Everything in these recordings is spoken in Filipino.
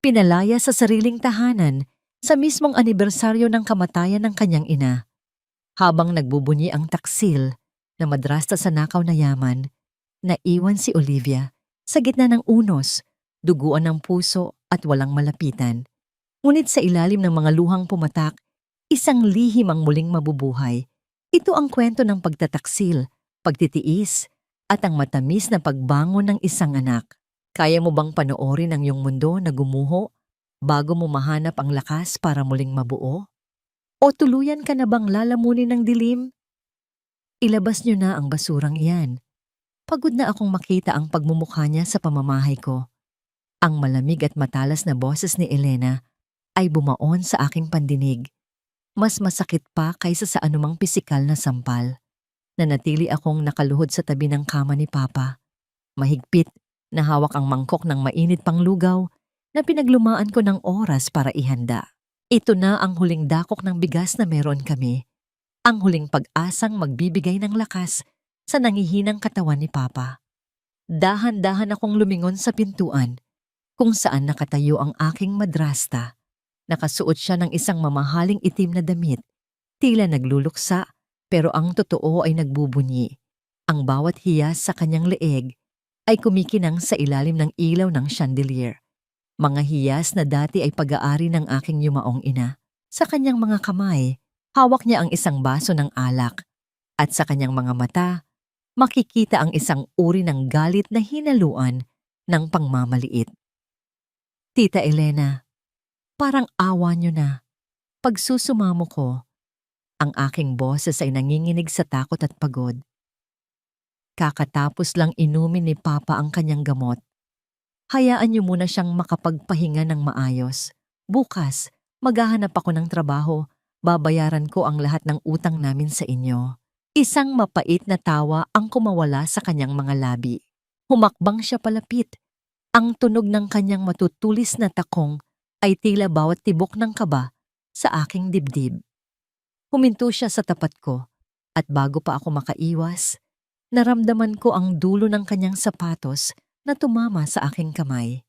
Pinalaya sa sariling tahanan sa mismong anibersaryo ng kamatayan ng kanyang ina. Habang nagbubunyi ang taksil na madrasta sa nakaw na yaman, naiwan si Olivia sa gitna ng unos, duguan ng puso at walang malapitan. Ngunit sa ilalim ng mga luhang pumatak, isang lihim ang muling mabubuhay. Ito ang kwento ng pagtataksil, pagtitiis, at ang matamis na pagbangon ng isang anak. Kaya mo bang panoorin ang iyong mundo na gumuho bago mo mahanap ang lakas para muling mabuo? O tuluyan ka na bang lalamunin ng dilim? Ilabas niyo na ang basurang iyan. Pagod na akong makita ang pagmumukha niya sa pamamahay ko. Ang malamig at matalas na boses ni Elena ay bumaon sa aking pandinig. Mas masakit pa kaysa sa anumang pisikal na sampal. Nanatili akong nakaluhod sa tabi ng kama ni Papa. Mahigpit na hawak ang mangkok ng mainit pang lugaw na pinaglumaan ko ng oras para ihanda. Ito na ang huling dakok ng bigas na meron kami. Ang huling pag-asang magbibigay ng lakas sa nangihinang katawan ni Papa. Dahan-dahan akong lumingon sa pintuan kung saan nakatayo ang aking madrasta. Nakasuot siya ng isang mamahaling itim na damit. Tila nagluluksa pero ang totoo ay nagbubunyi. Ang bawat hiyas sa kanyang leeg ay kumikinang sa ilalim ng ilaw ng chandelier. Mga hiyas na dati ay pag-aari ng aking yumaong ina. Sa kanyang mga kamay, hawak niya ang isang baso ng alak. At sa kanyang mga mata, makikita ang isang uri ng galit na hinaluan ng pangmamaliit. Tita Elena, parang awa niyo na. Pagsusumamo ko, ang aking boses ay nanginginig sa takot at pagod. Kakatapos lang inumin ni Papa ang kanyang gamot. Hayaan niyo muna siyang makapagpahinga ng maayos. Bukas, maghahanap ako ng trabaho. Babayaran ko ang lahat ng utang namin sa inyo. Isang mapait na tawa ang kumawala sa kanyang mga labi. Humakbang siya palapit. Ang tunog ng kanyang matutulis na takong ay tila bawat tibok ng kaba sa aking dibdib. Huminto siya sa tapat ko at bago pa ako makaiwas, naramdaman ko ang dulo ng kanyang sapatos na tumama sa aking kamay.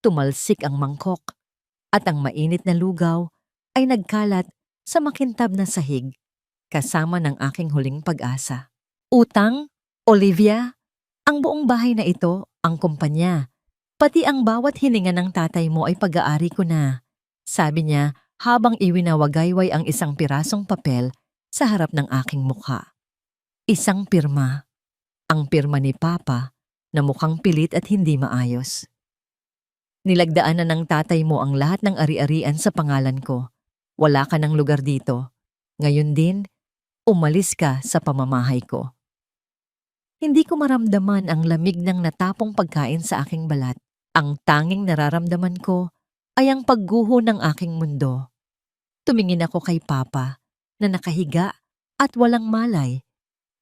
Tumalsik ang mangkok at ang mainit na lugaw ay nagkalat sa makintab na sahig kasama ng aking huling pag-asa. Utang, Olivia, ang buong bahay na ito, ang kumpanya, pati ang bawat hininga ng tatay mo ay pag-aari ko na. Sabi niya habang iwinawagayway ang isang pirasong papel sa harap ng aking mukha. Isang pirma. Ang pirma ni Papa na mukhang pilit at hindi maayos. Nilagdaan na ng tatay mo ang lahat ng ari-arian sa pangalan ko. Wala ka ng lugar dito. Ngayon din, umalis ka sa pamamahay ko. Hindi ko maramdaman ang lamig ng natapong pagkain sa aking balat. Ang tanging nararamdaman ko ay ang pagguho ng aking mundo. Tumingin ako kay Papa na nakahiga at walang malay.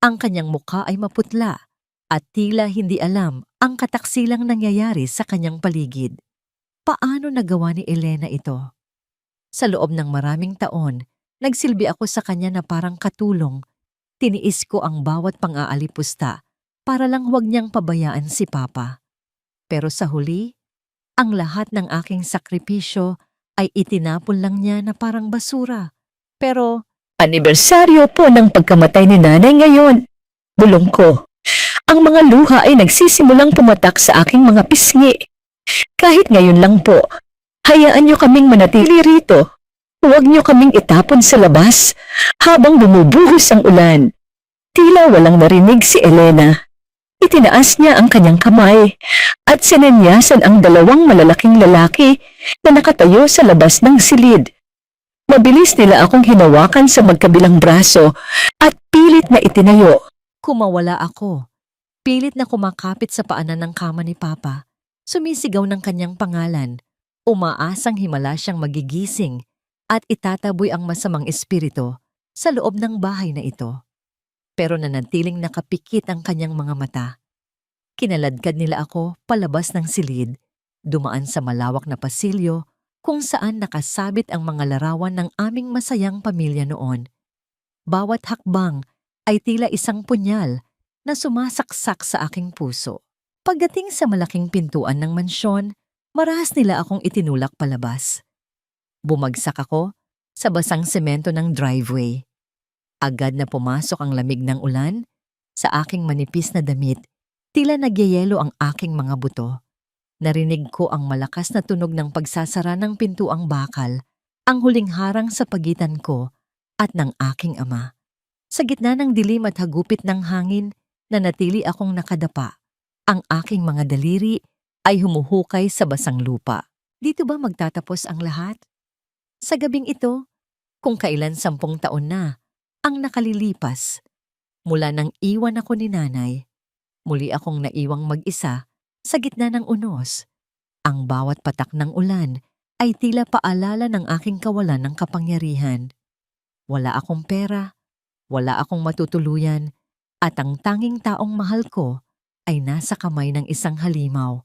Ang kanyang mukha ay maputla at tila hindi alam ang kataksilang nangyayari sa kanyang paligid. Paano nagawa ni Elena ito? Sa loob ng maraming taon, nagsilbi ako sa kanya na parang katulong. Tiniis ko ang bawat pang-aalipusta para lang huwag niyang pabayaan si Papa. Pero sa huli, ang lahat ng aking sakripisyo ay itinapon lang niya na parang basura. Pero, Anibersaryo po ng pagkamatay ni nanay ngayon. Bulong ko. Ang mga luha ay nagsisimulang pumatak sa aking mga pisngi. Kahit ngayon lang po, hayaan niyo kaming manatili rito. Huwag niyo kaming itapon sa labas habang bumubuhos ang ulan. Tila walang narinig si Elena. Itinaas niya ang kanyang kamay at sinanyasan ang dalawang malalaking lalaki na nakatayo sa labas ng silid. Mabilis nila akong hinawakan sa magkabilang braso at pilit na itinayo. kumawala ako. Pilit na kumakapit sa paanan ng kama ni Papa. Sumisigaw ng kanyang pangalan. Umaasang himala siyang magigising at itataboy ang masamang espiritu sa loob ng bahay na ito. Pero nanatiling nakapikit ang kanyang mga mata. Kinaladkad nila ako palabas ng silid, dumaan sa malawak na pasilyo kung saan nakasabit ang mga larawan ng aming masayang pamilya noon. Bawat hakbang ay tila isang punyal na sumasaksak sa aking puso. Pagdating sa malaking pintuan ng mansyon, Marahas nila akong itinulak palabas. Bumagsak ako sa basang semento ng driveway. Agad na pumasok ang lamig ng ulan sa aking manipis na damit. Tila nagyayelo ang aking mga buto. Narinig ko ang malakas na tunog ng pagsasara ng pintuang bakal, ang huling harang sa pagitan ko at ng aking ama. Sa gitna ng dilim at hagupit ng hangin, nanatili akong nakadapa. Ang aking mga daliri ay humuhukay sa basang lupa. Dito ba magtatapos ang lahat? Sa gabing ito, kung kailan 10 taon na ang nakalilipas, mula nang iwan ako ni nanay, muli akong naiwang mag-isa sa gitna ng unos. Ang bawat patak ng ulan ay tila paalala ng aking kawalan ng kapangyarihan. Wala akong pera, wala akong matutuluyan, at ang tanging taong mahal ko ay nasa kamay ng isang halimaw.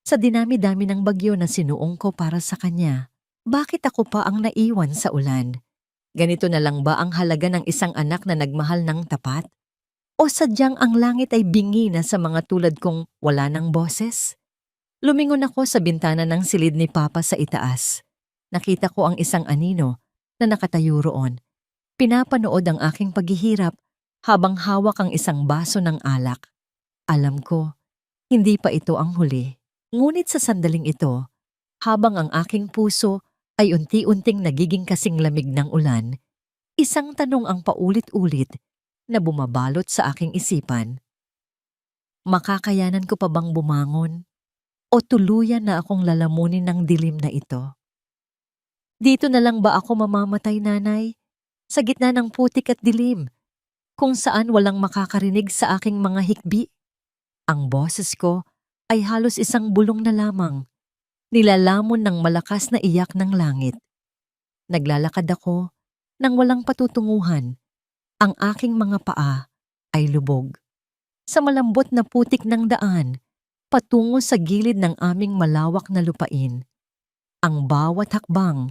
Sa dinami-dami ng bagyo na sinuong ko para sa kanya, bakit ako pa ang naiwan sa ulan? Ganito na lang ba ang halaga ng isang anak na nagmahal ng tapat? O sadyang ang langit ay bingi na sa mga tulad kong wala ng boses? Lumingon ako sa bintana ng silid ni Papa sa itaas. Nakita ko ang isang anino na nakatayo roon. Pinapanood ang aking paghihirap habang hawak ang isang baso ng alak. Alam ko, hindi pa ito ang huli. Ngunit sa sandaling ito, habang ang aking puso ay unti-unting nagiging kasing lamig ng ulan, isang tanong ang paulit-ulit na bumabalot sa aking isipan. Makakayanan ko pa bang bumangon? O tuluyan na akong lalamunin ng dilim na ito? Dito na lang ba ako mamamatay, nanay? Sa gitna ng putik at dilim, kung saan walang makakarinig sa aking mga hikbi? Ang boses ko ay halos isang bulong na lamang, nilalamon ng malakas na iyak ng langit. Naglalakad ako nang walang patutunguhan. Ang aking mga paa ay lubog sa malambot na putik ng daan patungo sa gilid ng aming malawak na lupain. Ang bawat hakbang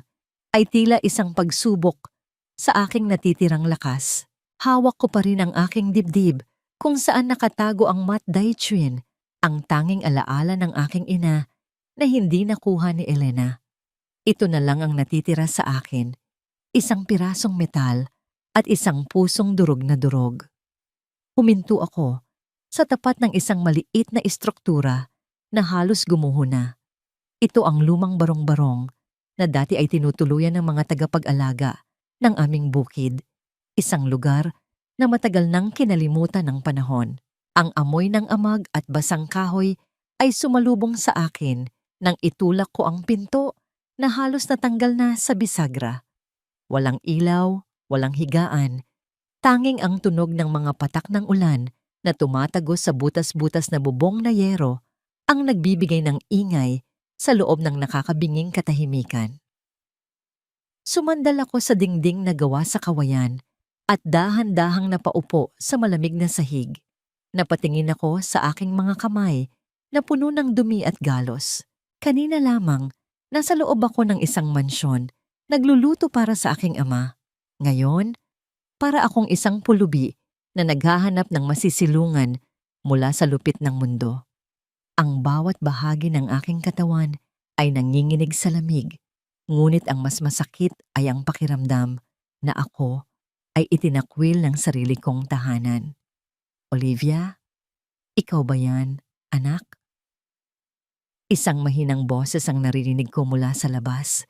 ay tila isang pagsubok sa aking natitirang lakas. Hawak ko pa rin ang aking dibdib kung saan nakatago ang Mat Daichuin, ang tanging alaala ng aking ina na hindi nakuha ni Elena. Ito na lang ang natitira sa akin, isang pirasong metal at isang pusong durog na durog. Huminto ako sa tapat ng isang maliit na istruktura na halos gumuho na. Ito ang lumang barong-barong na dati ay tinutuluyan ng mga tagapag-alaga ng aming bukid, isang lugar na matagal nang kinalimutan ng panahon. Ang amoy ng amag at basang kahoy ay sumalubong sa akin nang itulak ko ang pinto na halos natanggal na sa bisagra. Walang ilaw, walang higaan, tanging ang tunog ng mga patak ng ulan na tumatagos sa butas-butas na bubong na yero ang nagbibigay ng ingay sa loob ng nakakabinging katahimikan. Sumandal ako sa dingding na gawa sa kawayan at dahan-dahang napaupo sa malamig na sahig. Napatingin ako sa aking mga kamay na puno ng dumi at galos. Kanina lamang, nasa loob ako ng isang mansyon, nagluluto para sa aking ama. Ngayon, para akong isang pulubi na naghahanap ng masisilungan mula sa lupit ng mundo. Ang bawat bahagi ng aking katawan ay nanginginig sa lamig, ngunit ang mas masakit ay ang pakiramdam na ako ay itinakwil ng sarili kong tahanan. Olivia, ikaw ba yan, anak? Isang mahinang boses ang naririnig ko mula sa labas,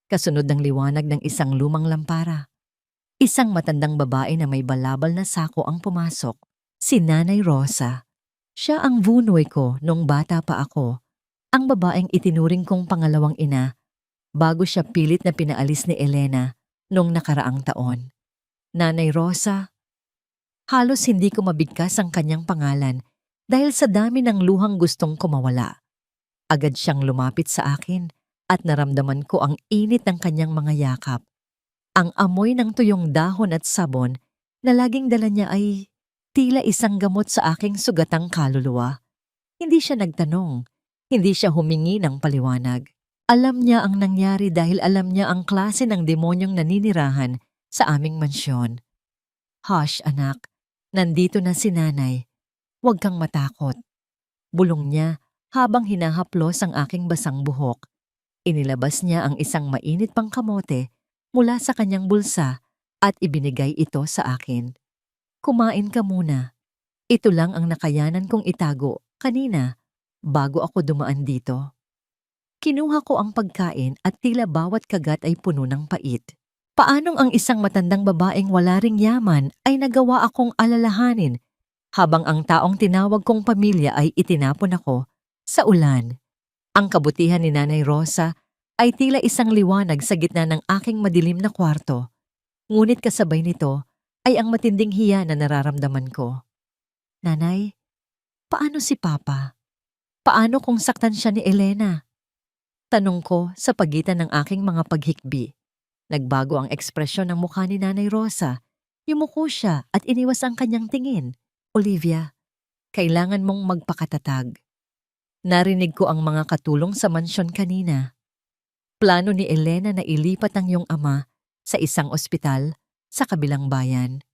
kasunod ng liwanag ng isang lumang lampara. Isang matandang babae na may balabal na sako ang pumasok, si Nanay Rosa. Siya ang vunoy ko nung bata pa ako, ang babaeng itinuring kong pangalawang ina bago siya pilit na pinaalis ni Elena nung nakaraang taon. Nanay Rosa, halos hindi ko mabigkas ang kanyang pangalan dahil sa dami ng luhang gustong kumawala. Agad siyang lumapit sa akin at naramdaman ko ang init ng kanyang mga yakap. Ang amoy ng tuyong dahon at sabon na laging dala niya ay tila isang gamot sa aking sugatang kaluluwa. Hindi siya nagtanong, hindi siya humingi ng paliwanag. Alam niya ang nangyari dahil alam niya ang klase ng demonyong naninirahan sa aming mansyon. Hush, anak, nandito na si nanay. Huwag kang matakot. Bulong niya Habang hinahaplos ang aking basang buhok, inilabas niya ang isang mainit pang kamote mula sa kanyang bulsa at ibinigay ito sa akin. Kumain ka muna. Ito lang ang nakayanan kong itago kanina bago ako dumaan dito. Kinuha ko ang pagkain at tila bawat kagat ay puno ng pait. Paanong ang isang matandang babaeng wala ring yaman ay nagawa akong alalahanin habang ang taong tinawag kong pamilya ay itinapon ako sa ulan. Ang kabutihan ni Nanay Rosa ay tila isang liwanag sa gitna ng aking madilim na kwarto. Ngunit kasabay nito ay ang matinding hiya na nararamdaman ko. Nanay, paano si Papa? Paano kung saktan siya ni Elena? Tanong ko sa pagitan ng aking mga paghikbi. Nagbago ang ekspresyon ng mukha ni Nanay Rosa. Yumuko siya at iniwas ang kanyang tingin. Olivia, kailangan mong magpakatatag. Narinig ko ang mga katulong sa mansyon kanina. Plano ni Elena na ilipat ang iyong ama sa isang ospital sa kabilang bayan.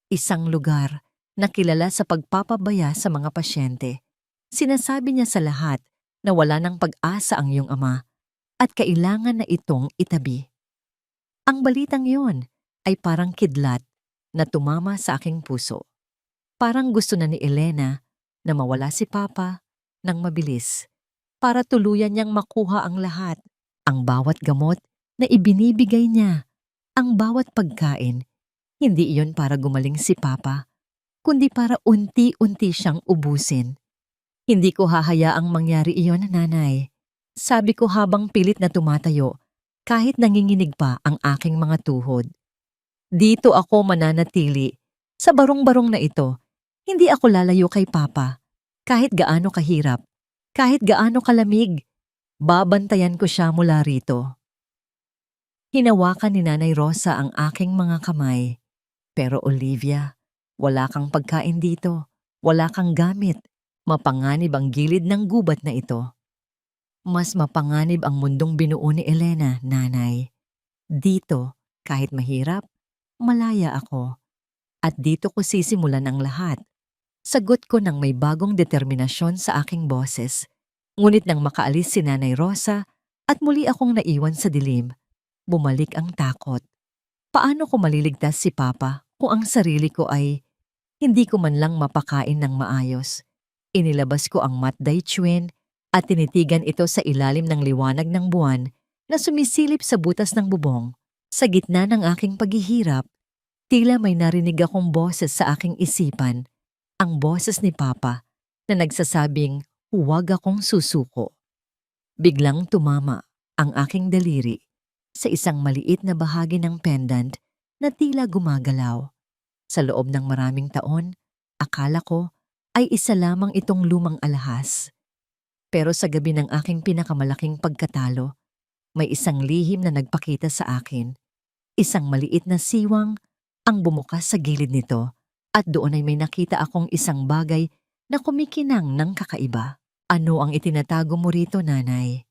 Isang lugar na kilala sa pagpapabaya sa mga pasyente. Sinasabi niya sa lahat na wala ng pag-asa ang iyong ama at kailangan na itong itabi. Ang balitang yon ay parang kidlat na tumama sa aking puso. Parang gusto na ni Elena na mawala si Papa ng mabilis para tuluyan niyang makuha ang lahat, ang bawat gamot na ibinibigay niya, ang bawat pagkain. Hindi iyon para gumaling si Papa, kundi para unti-unti siyang ubusin. Hindi ko hahayaang mangyari iyon, Nanay. Sabi ko habang pilit na tumatayo, kahit nanginginig pa ang aking mga tuhod. Dito ako mananatili, sa barong-barong na ito. Hindi ako lalayo kay Papa. Kahit gaano kahirap, kahit gaano kalamig, babantayan ko siya mula rito. Hinawakan ni Nanay Rosa ang aking mga kamay. Pero Olivia, wala kang pagkain dito, wala kang gamit. Mapanganib ang gilid ng gubat na ito. Mas mapanganib ang mundong binuo ni Elena, Nanay. Dito, kahit mahirap, malaya ako. At dito ko sisimulan ang lahat. Sagot ko nang may bagong determinasyon sa aking boses. Ngunit nang makaalis si Nanay Rosa at muli akong naiwan sa dilim, bumalik ang takot. Paano ko maliligtas si Papa kung ang sarili ko ay hindi ko man lang mapakain ng maayos? Inilabas ko ang matday chewin at tinitigan ito sa ilalim ng liwanag ng buwan na sumisilip sa butas ng bubong. Sa gitna ng aking paghihirap, tila may narinig akong boses sa aking isipan, ang boses ni Papa na nagsasabing huwag akong susuko. Biglang tumama ang aking daliri sa isang maliit na bahagi ng pendant na tila gumagalaw. Sa loob ng maraming taon, akala ko ay isa lamang itong lumang alahas. Pero sa gabi ng aking pinakamalaking pagkatalo, may isang lihim na nagpakita sa akin. Isang maliit na siwang ang bumukas sa gilid nito at doon ay may nakita akong isang bagay na kumikinang ng kakaiba. Ano ang itinatago mo rito, Nanay?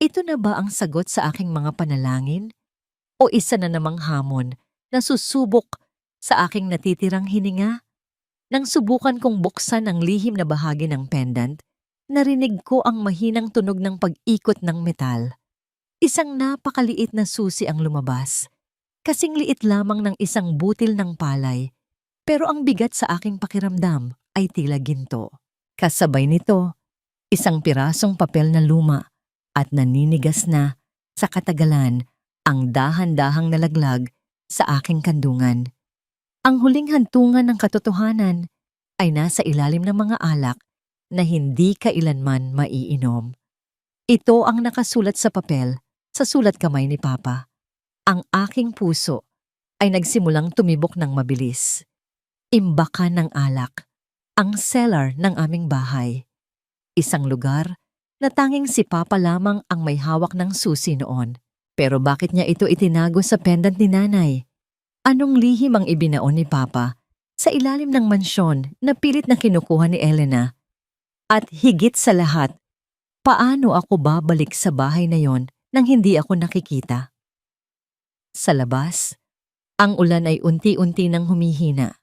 Ito na ba ang sagot sa aking mga panalangin? O isa na namang hamon na susubok sa aking natitirang hininga? Nang subukan kong buksan ang lihim na bahagi ng pendant, narinig ko ang mahinang tunog ng pag-ikot ng metal. Isang napakaliit na susi ang lumabas. Kasing liit lamang ng isang butil ng palay, pero ang bigat sa aking pakiramdam ay tila ginto. Kasabay nito, isang pirasong papel na luma at naninigas na sa katagalan ang dahan-dahang nalaglag sa aking kandungan. Ang huling hantungan ng katotohanan ay nasa ilalim ng mga alak na hindi kailanman maiinom. Ito ang nakasulat sa papel sa sulat kamay ni Papa. Ang aking puso ay nagsimulang tumibok ng mabilis. Imbakan ng alak, ang cellar ng aming bahay. Isang lugar na tanging si Papa lamang ang may hawak ng susi noon. Pero bakit niya ito itinago sa pendant ni Nanay? Anong lihim ang ibinaon ni Papa sa ilalim ng mansyon na pilit na kinukuha ni Elena? At higit sa lahat, paano ako babalik sa bahay na yon nang hindi ako nakikita? Sa labas, ang ulan ay unti-unti nang humihina.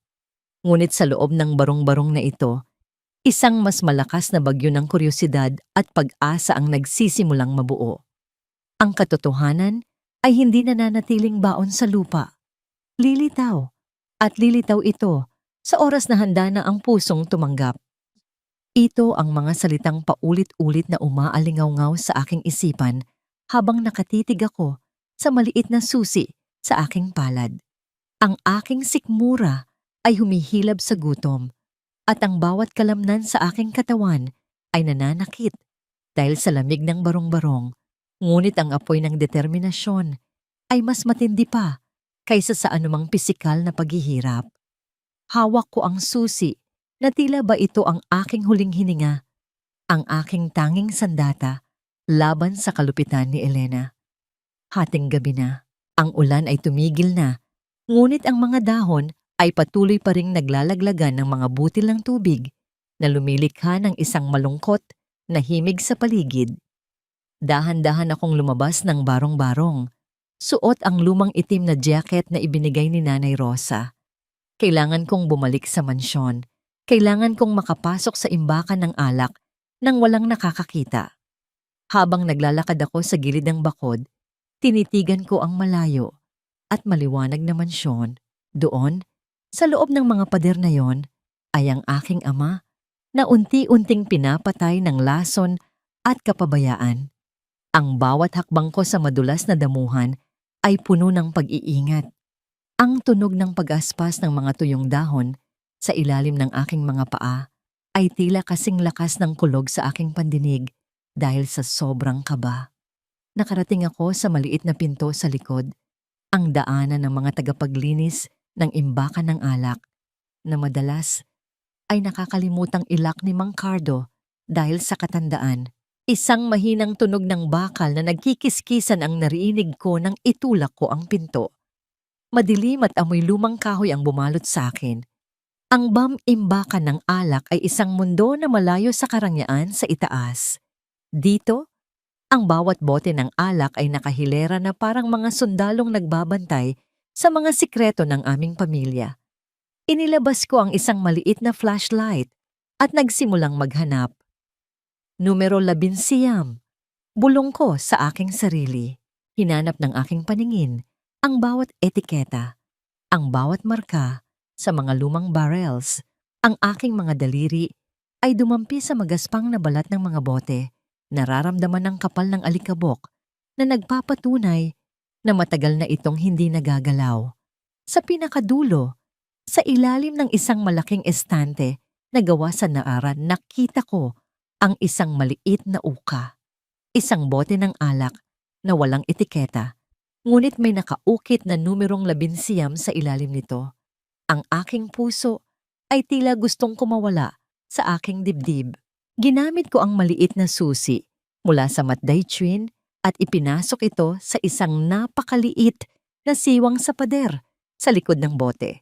Ngunit sa loob ng barong-barong na ito, Isang mas malakas na bagyo ng kuryosidad at pag-asa ang nagsisimulang mabuo. Ang katotohanan ay hindi nananatiling baon sa lupa. Lilitaw, at lilitaw ito sa oras na handa na ang pusong tumanggap. Ito ang mga salitang paulit-ulit na umaalingaw-ngaw sa aking isipan habang nakatitig ako sa maliit na susi sa aking palad. Ang aking sikmura ay humihilab sa gutom at ang bawat kalamnan sa aking katawan ay nananakit dahil sa lamig ng barong-barong. Ngunit ang apoy ng determinasyon ay mas matindi pa kaysa sa anumang pisikal na paghihirap. Hawak ko ang susi na tila ba ito ang aking huling hininga, ang aking tanging sandata laban sa kalupitan ni Elena. Hating gabi na, ang ulan ay tumigil na, ngunit ang mga dahon ay patuloy pa ring naglalaglagan ng mga butil ng tubig na lumilikha ng isang malungkot na himig sa paligid. Dahan-dahan akong lumabas ng barong-barong, suot ang lumang itim na jacket na ibinigay ni Nanay Rosa. Kailangan kong bumalik sa mansyon. Kailangan kong makapasok sa imbakan ng alak nang walang nakakakita. Habang naglalakad ako sa gilid ng bakod, tinitigan ko ang malayo at maliwanag na mansyon. Doon, sa loob ng mga pader na yon, ay ang aking ama na unti-unting pinapatay ng lason at kapabayaan. Ang bawat hakbang ko sa madulas na damuhan ay puno ng pag-iingat. Ang tunog ng pag-aspas ng mga tuyong dahon sa ilalim ng aking mga paa ay tila kasing lakas ng kulog sa aking pandinig dahil sa sobrang kaba. Nakarating ako sa maliit na pinto sa likod, ang daanan ng mga tagapaglinis ng imbakan ng alak na madalas ay nakakalimutang ilak ni Mang Cardo dahil sa katandaan. Isang mahinang tunog ng bakal na nagkikiskisan ang narinig ko nang itulak ko ang pinto. Madilim at amoy lumang kahoy ang bumalot sa akin. Ang imbakan ng alak ay isang mundo na malayo sa karangyaan sa itaas. Dito, ang bawat bote ng alak ay nakahilera na parang mga sundalong nagbabantay sa mga sikreto ng aming pamilya. Inilabas ko ang isang maliit na flashlight at nagsimulang maghanap. Numero 11. Bulong ko sa aking sarili. Hinanap ng aking paningin ang bawat etiketa, ang bawat marka sa mga lumang barrels. Ang aking mga daliri ay dumampi sa magaspang na balat ng mga bote. Nararamdaman ng kapal ng alikabok na nagpapatunay na matagal na itong hindi nagagalaw. Sa pinakadulo, sa ilalim ng isang malaking estante na gawa sa naaran, nakita ko ang isang maliit na uka. Isang bote ng alak na walang etiketa, ngunit may nakaukit na numerong 11 sa ilalim nito. Ang aking puso ay tila gustong kumawala sa aking dibdib. Ginamit ko ang maliit na susi mula sa matdaytrin at ipinasok ito sa isang napakaliit na siwang sa pader sa likod ng bote.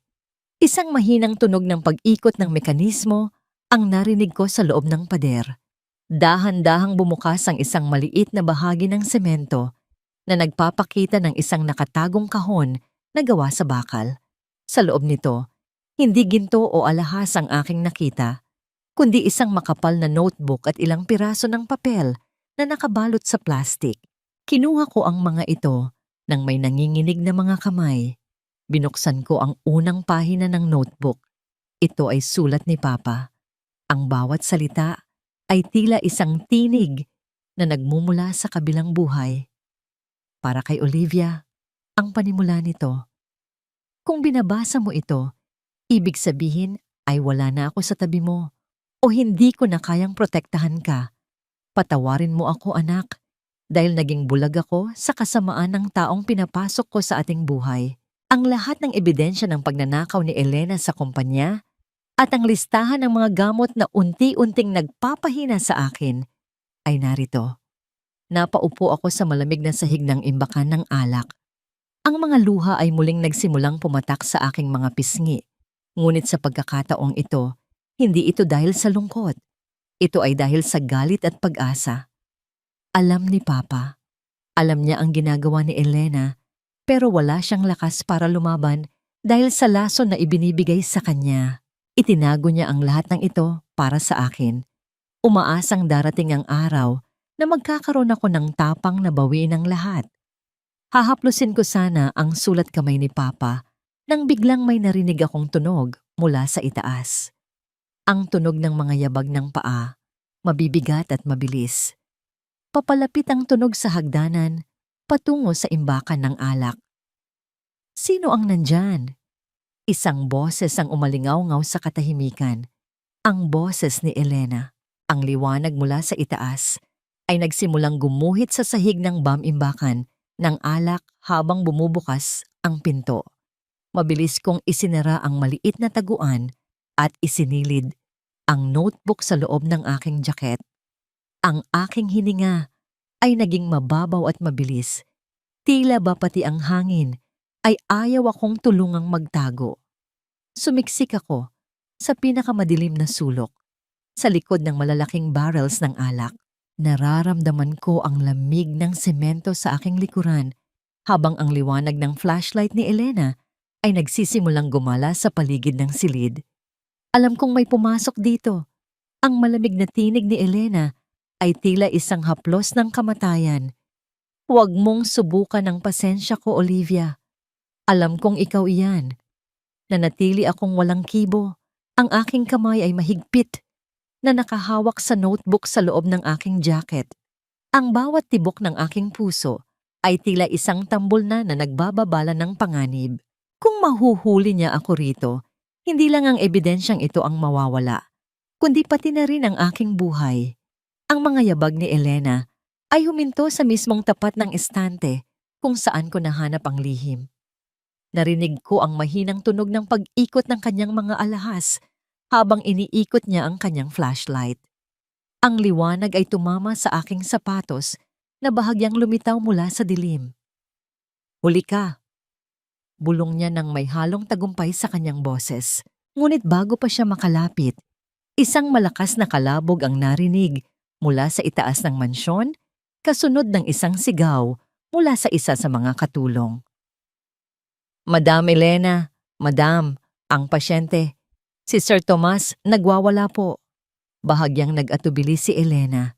Isang mahinang tunog ng pag-ikot ng mekanismo ang narinig ko sa loob ng pader. Dahan-dahang bumukas ang isang maliit na bahagi ng semento na nagpapakita ng isang nakatagong kahon na gawa sa bakal. Sa loob nito, hindi ginto o alahas ang aking nakita, kundi isang makapal na notebook at ilang piraso ng papel na nakabalot sa plastik. Kinuha ko ang mga ito nang may nanginginig na mga kamay. Binuksan ko ang unang pahina ng notebook. Ito ay sulat ni Papa. Ang bawat salita ay tila isang tinig na nagmumula sa kabilang buhay. Para kay Olivia, ang panimula nito. Kung binabasa mo ito, ibig sabihin ay wala na ako sa tabi mo o hindi ko na kayang protektahan ka. Patawarin mo ako, anak, dahil naging bulag ako sa kasamaan ng taong pinapasok ko sa ating buhay. Ang lahat ng ebidensya ng pagnanakaw ni Elena sa kumpanya at ang listahan ng mga gamot na unti-unting nagpapahina sa akin ay narito. Napaupo ako sa malamig na sahig ng imbakan ng alak. Ang mga luha ay muling nagsimulang pumatak sa aking mga pisngi. Ngunit sa pagkakataong ito, hindi ito dahil sa lungkot. Ito ay dahil sa galit at pag-asa. Alam ni Papa. Alam niya ang ginagawa ni Elena, pero wala siyang lakas para lumaban dahil sa lason na ibinibigay sa kanya. Itinago niya ang lahat ng ito para sa akin. Umaasang darating ang araw na magkakaroon ako ng tapang na bawiin ang lahat. Hahaplusin ko sana ang sulat kamay ni Papa nang biglang may narinig akong tunog mula sa itaas. Ang tunog ng mga yabag ng paa, mabibigat at mabilis. Papalapit ang tunog sa hagdanan, patungo sa imbakan ng alak. Sino ang nandyan? Isang boses ang umalingaw-ngaw sa katahimikan. Ang boses ni Elena. Ang liwanag mula sa itaas ay nagsimulang gumuhit sa sahig ng imbakan ng alak habang bumubukas ang pinto. Mabilis kong isinara ang maliit na taguan at isinilid ang notebook sa loob ng aking jacket. Ang aking hininga ay naging mababaw at mabilis. Tila ba pati ang hangin ay ayaw akong tulungang magtago. Sumiksik ako sa pinakamadilim na sulok, sa likod ng malalaking barrels ng alak. Nararamdaman ko ang lamig ng semento sa aking likuran habang ang liwanag ng flashlight ni Elena ay nagsisimulang gumala sa paligid ng silid. Alam kong may pumasok dito. Ang malamig na tinig ni Elena ay tila isang haplos ng kamatayan. Huwag mong subukan ang pasensya ko, Olivia. Alam kong ikaw iyan. Nanatili akong walang kibo. Ang aking kamay ay mahigpit na nakahawak sa notebook sa loob ng aking jacket. Ang bawat tibok ng aking puso ay tila isang tambol na nagbababala ng panganib. Kung mahuhuli niya ako rito, hindi lang ang ebidensyang ito ang mawawala, kundi pati na rin ang aking buhay. Ang mga yabag ni Elena ay huminto sa mismong tapat ng estante kung saan ko nahanap ang lihim. Narinig ko ang mahinang tunog ng pag-ikot ng kanyang mga alahas habang iniikot niya ang kanyang flashlight. Ang liwanag ay tumama sa aking sapatos na bahagyang lumitaw mula sa dilim. Huli ka! Bulong niya nang may halong tagumpay sa kanyang boses. Ngunit bago pa siya makalapit, isang malakas na kalabog ang narinig mula sa itaas ng mansyon, kasunod ng isang sigaw mula sa isa sa mga katulong. Madam Elena, Madam, ang pasyente. Si Sir Tomas nagwawala po. Bahagyang nag-atubili si Elena.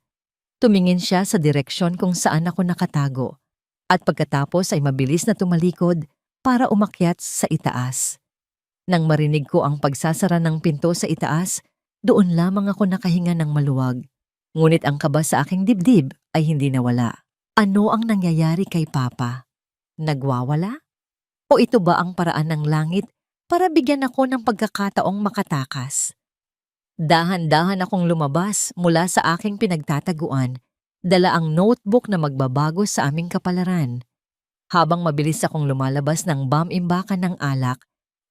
Tumingin siya sa direksyon kung saan ako nakatago at pagkatapos ay mabilis na tumalikod para umakyat sa itaas. Nang marinig ko ang pagsasara ng pinto sa itaas, doon lamang ako nakahinga ng maluwag. Ngunit ang kaba sa aking dibdib ay hindi nawala. Ano ang nangyayari kay Papa? Nagwawala? O ito ba ang paraan ng langit para bigyan ako ng pagkakataong makatakas? Dahan-dahan akong lumabas mula sa aking pinagtataguan, dala ang notebook na magbabago sa aming kapalaran. Habang mabilis akong lumalabas ng imbakan ng alak,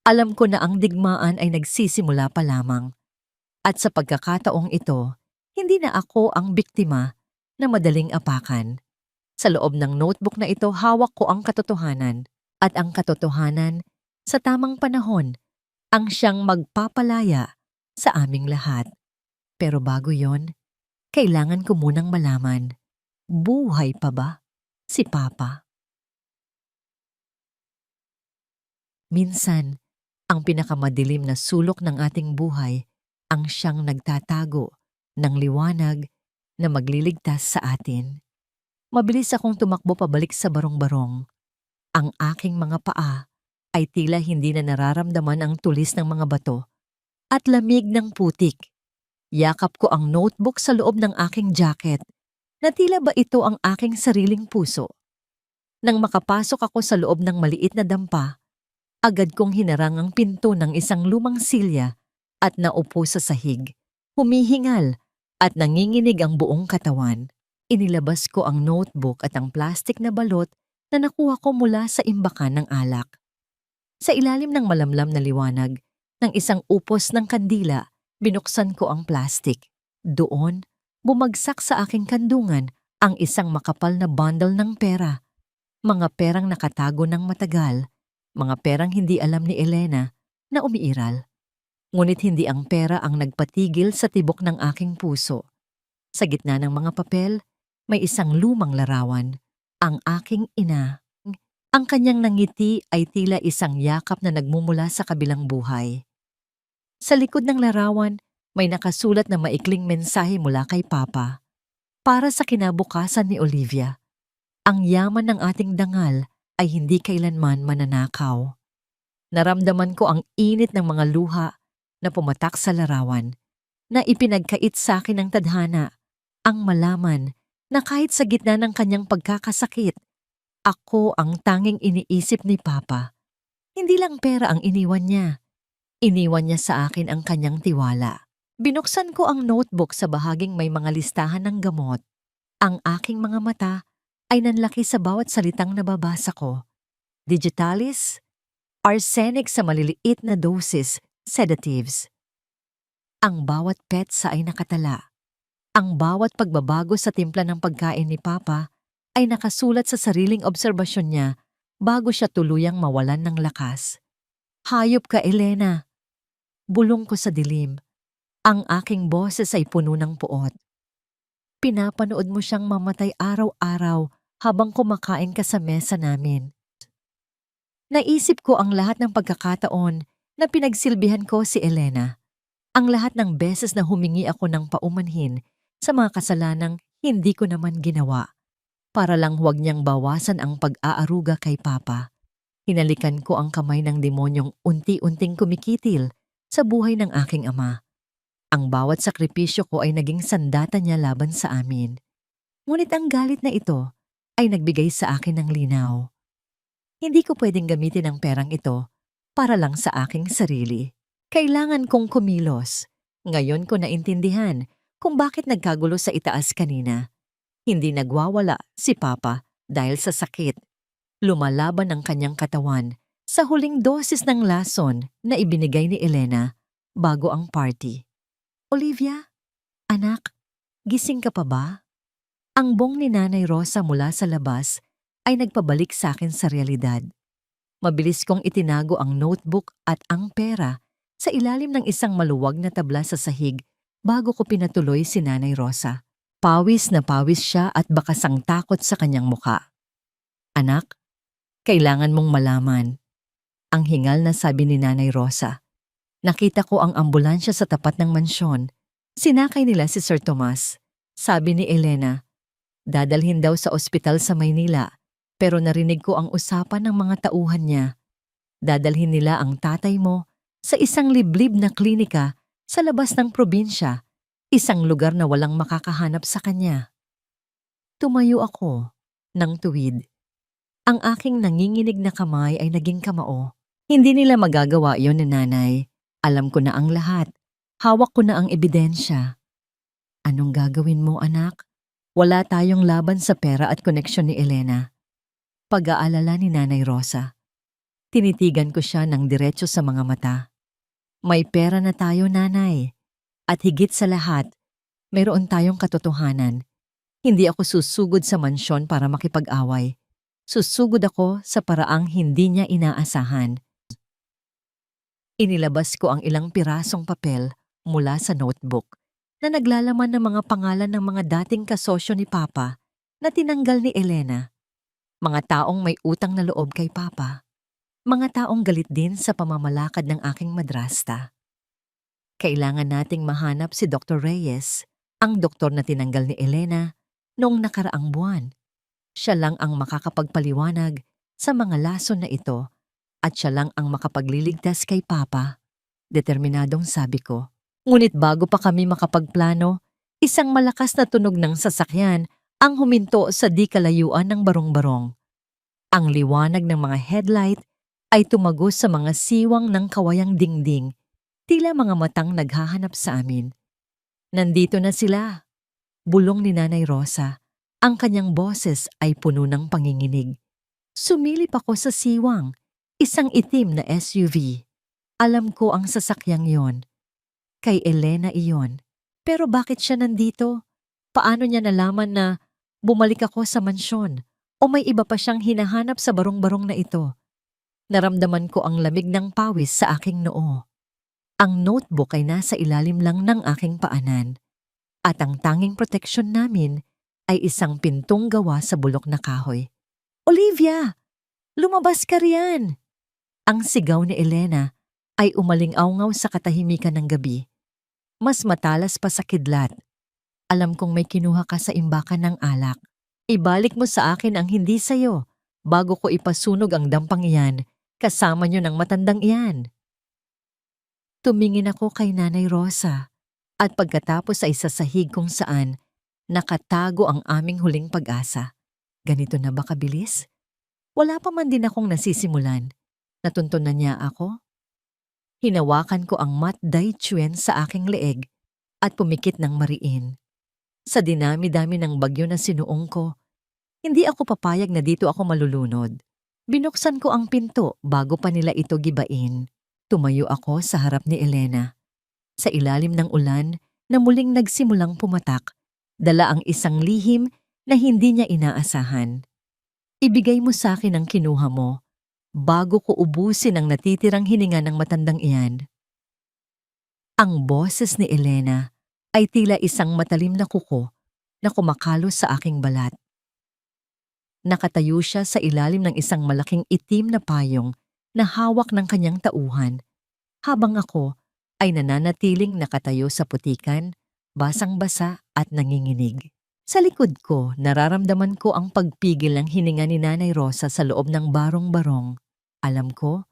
alam ko na ang digmaan ay nagsisimula pa lamang. At sa pagkakataong ito, hindi na ako ang biktima na madaling apakan. Sa loob ng notebook na ito, hawak ko ang katotohanan. At ang katotohanan, sa tamang panahon, ang siyang magpapalaya sa aming lahat. Pero bago yon, kailangan ko munang malaman, buhay pa ba si Papa? Minsan, ang pinakamadilim na sulok ng ating buhay ang siyang nagtatago ng liwanag na magliligtas sa atin. Mabilis akong tumakbo pabalik sa barong-barong. Ang aking mga paa ay tila hindi na nararamdaman ang tulis ng mga bato at lamig ng putik. Yakap ko ang notebook sa loob ng aking jacket na tila ba ito ang aking sariling puso. Nang makapasok ako sa loob ng maliit na dampa, agad kong hinarang ang pinto ng isang lumang silya at naupo sa sahig. Humihingal at nanginginig ang buong katawan. Inilabas ko ang notebook at ang plastik na balot na nakuha ko mula sa imbakan ng alak. Sa ilalim ng malamlam na liwanag ng isang upos ng kandila, binuksan ko ang plastik. Doon, bumagsak sa aking kandungan ang isang makapal na bundle ng pera. Mga perang nakatago ng matagal, mga perang hindi alam ni Elena na umiiral. Ngunit hindi ang pera ang nagpatigil sa tibok ng aking puso. Sa gitna ng mga papel, may isang lumang larawan, ang aking ina. Ang kanyang nangiti ay tila isang yakap na nagmumula sa kabilang buhay. Sa likod ng larawan, May nakasulat na maikling mensahe mula kay Papa para sa kinabukasan ni Olivia. Ang yaman ng ating dangal ay hindi kailanman mananakaw. Naramdaman ko ang init ng mga luha na pumatak sa larawan, na ipinagkait sa akin ng tadhana, ang malaman na kahit sa gitna ng kanyang pagkakasakit, ako ang tanging iniisip ni Papa. Hindi lang pera ang iniwan niya. Iniwan niya sa akin ang kanyang tiwala. Binuksan ko ang notebook sa bahaging may mga listahan ng gamot. Ang aking mga mata ay nanlaki sa bawat salitang nababasa ko. Digitalis, arsenic sa maliliit na doses, sedatives. Ang bawat petsa ay nakatala. Ang bawat pagbabago sa timpla ng pagkain ni Papa ay nakasulat sa sariling obserbasyon niya bago siya tuluyang mawalan ng lakas. Hayop ka, Elena. Bulong ko sa dilim. Ang aking boses ay puno ng puot. Pinapanood mo siyang mamatay araw-araw habang kumakain ka sa mesa namin. Naisip ko ang lahat ng pagkakataon na pinagsilbihan ko si Elena. Ang lahat ng beses na humingi ako ng paumanhin sa mga kasalanang hindi ko naman ginawa, para lang huwag niyang bawasan ang pag-aaruga kay Papa. Hinalikan ko ang kamay ng demonyong unti-unting kumikitil sa buhay ng aking ama. Ang bawat sakripisyo ko ay naging sandata niya laban sa amin. Ngunit ang galit na ito ay nagbigay sa akin ng linaw. Hindi ko pwedeng gamitin ang perang ito para lang sa aking sarili. Kailangan kong kumilos. Ngayon ko naintindihan kung bakit nagkagulo sa itaas kanina. Hindi nagwawala si Papa dahil sa sakit. Lumalaban ang kanyang katawan sa huling dosis ng lason na ibinigay ni Elena bago ang party. Olivia, anak, gising ka pa ba? Ang bong ni Nanay Rosa mula sa labas ay nagpabalik sa akin sa realidad. Mabilis kong itinago ang notebook at ang pera sa ilalim ng isang maluwag na tabla sa sahig bago ko pinatuloy si Nanay Rosa. Pawis na pawis siya at bakasang takot sa kanyang muka. Anak, kailangan mong malaman. Ang hingal na sabi ni Nanay Rosa. Nakita ko ang ambulansya sa tapat ng mansyon. Sinakay nila si Sir Tomas. Sabi ni Elena, dadalhin daw sa ospital sa Maynila, pero narinig ko ang usapan ng mga tauhan niya. Dadalhin nila ang tatay mo sa isang liblib na klinika sa labas ng probinsya, isang lugar na walang makakahanap sa kanya. Tumayo ako ng tuwid. Ang aking nanginginig na kamay ay naging kamao. Hindi nila magagawa yon ni Nanay. Alam ko na ang lahat. Hawak ko na ang ebidensya. Anong gagawin mo, anak? Wala tayong laban sa pera at koneksyon ni Elena. Pag-aalala ni Nanay Rosa. Tinitigan ko siya ng diretso sa mga mata. May pera na tayo, Nanay. At higit sa lahat, mayroon tayong katotohanan. Hindi ako susugod sa mansyon para makipag-away. Susugod ako sa paraang hindi niya inaasahan. Inilabas ko ang ilang pirasong papel mula sa notebook na naglalaman ng mga pangalan ng mga dating kasosyo ni Papa na tinanggal ni Elena. Mga taong may utang na loob kay Papa. Mga taong galit din sa pamamalakad ng aking madrasta. Kailangan nating mahanap si Dr. Reyes, ang doktor na tinanggal ni Elena noong nakaraang buwan. Siya lang ang makakapagpaliwanag sa mga lason na ito. At siya lang ang makapagliligtas kay Papa. Determinadong sabi ko. Ngunit bago pa kami makapagplano, isang malakas na tunog ng sasakyan ang huminto sa di kalayuan ng barong-barong. Ang liwanag ng mga headlight ay tumagos sa mga siwang ng kawayang dingding, tila mga matang naghahanap sa amin. Nandito na sila. Bulong ni Nanay Rosa. Ang kanyang boses ay puno ng panginginig. Sumilip ako sa siwang. Isang itim na SUV. Alam ko ang sasakyang yon. Kay Elena iyon. Pero bakit siya nandito? Paano niya nalaman na bumalik ako sa mansyon? O may iba pa siyang hinahanap sa barong-barong na ito? Naramdaman ko ang lamig ng pawis sa aking noo. Ang notebook ay nasa ilalim lang ng aking paanan. At ang tanging proteksyon namin ay isang pintong gawa sa bulok na kahoy. Olivia! Lumabas ka riyan! Ang sigaw ni Elena ay umaling-awngaw sa katahimikan ng gabi. mas matalas pa sa kidlat. Alam kong may kinuha ka sa imbakan ng alak. Ibalik mo sa akin ang hindi sayo bago ko ipasunog ang dampang iyan kasama niyo ng matandang iyan. Tumingin ako kay Nanay Rosa at pagkatapos ay sasahig kung saan nakatago ang aming huling pag-asa. Ganito na ba kabilis? Wala pa man din akong nasisimulan. Natunton na niya ako. Hinawakan ko ang Mat Dai Chuen sa aking leeg at pumikit ng mariin. Sa dinami-dami ng bagyo na sinuong ko, hindi ako papayag na dito ako malulunod. Binuksan ko ang pinto bago pa nila ito gibain. Tumayo ako sa harap ni Elena. Sa ilalim ng ulan na muling nagsimulang pumatak, dala ang isang lihim na hindi niya inaasahan. Ibigay mo sa akin ang kinuha mo bago ko ubusin ang natitirang hininga ng matandang iyan. Ang boses ni Elena ay tila isang matalim na kuko na kumakalos sa aking balat. Nakatayo siya sa ilalim ng isang malaking itim na payong na hawak ng kanyang tauhan, habang ako ay nananatiling nakatayo sa putikan, basang-basa at nanginginig. Sa likod ko, nararamdaman ko ang pagpigil ng hininga ni Nanay Rosa sa loob ng barong-barong. Alam ko,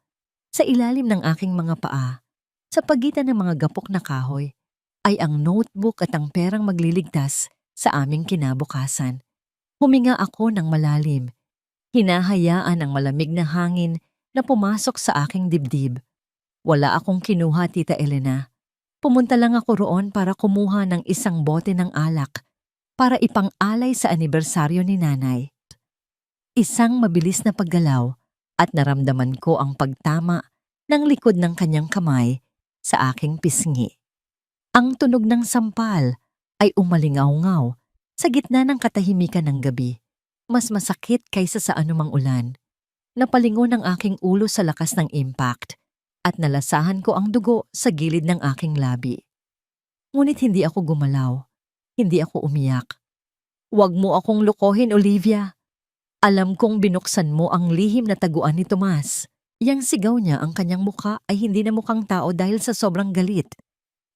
sa ilalim ng aking mga paa, sa pagitan ng mga gapok na kahoy, ay ang notebook at ang perang magliligtas sa aming kinabukasan. Huminga ako ng malalim. Hinahayaan ang malamig na hangin na pumasok sa aking dibdib. Wala akong kinuha, Tita Elena. Pumunta lang ako roon para kumuha ng isang bote ng alak para ipang-alay sa anibersaryo ni Nanay. Isang mabilis na paggalaw at naramdaman ko ang pagtama ng likod ng kanyang kamay sa aking pisngi. Ang tunog ng sampal ay umalingaw-ngaw sa gitna ng katahimikan ng gabi. Mas masakit kaysa sa anumang ulan. Napalingon ang aking ulo sa lakas ng impact at nalasahan ko ang dugo sa gilid ng aking labi. Ngunit hindi ako gumalaw. Hindi ako umiyak. "Huwag mo akong lokohin, Olivia. Alam kong binuksan mo ang lihim na taguan ni Tomas." Yang sigaw niya, ang kanyang mukha ay hindi na mukhang tao dahil sa sobrang galit.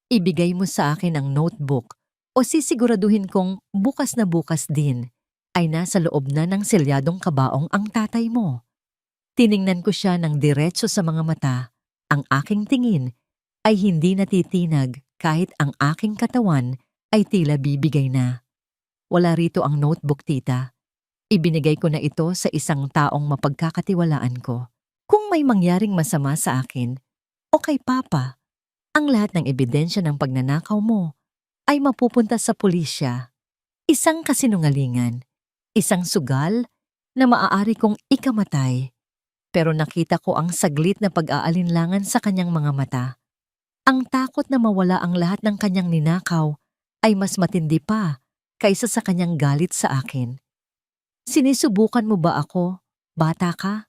"Ibigay mo sa akin ang notebook o sisiguraduhin kong bukas na bukas din ay nasa loob na ng selyadong kabaong ang tatay mo." Tiningnan ko siya ng diretso sa mga mata. Ang aking tingin ay hindi natitinag kahit ang aking katawan ay tila bibigay na. "Wala rito ang notebook, tita. Ibinigay ko na ito sa isang taong mapagkakatiwalaan ko. Kung may mangyaring masama sa akin o kay Papa, ang lahat ng ebidensya ng pagnanakaw mo ay mapupunta sa pulisya. Isang kasinungalingan, isang sugal na maaari kong ikamatay." Pero nakita ko ang saglit na pag-aalinlangan sa kanyang mga mata. Ang takot na mawala ang lahat ng kanyang ninakaw ay mas matindi pa kaysa sa kanyang galit sa akin. "Sinisubukan mo ba ako, bata ka?"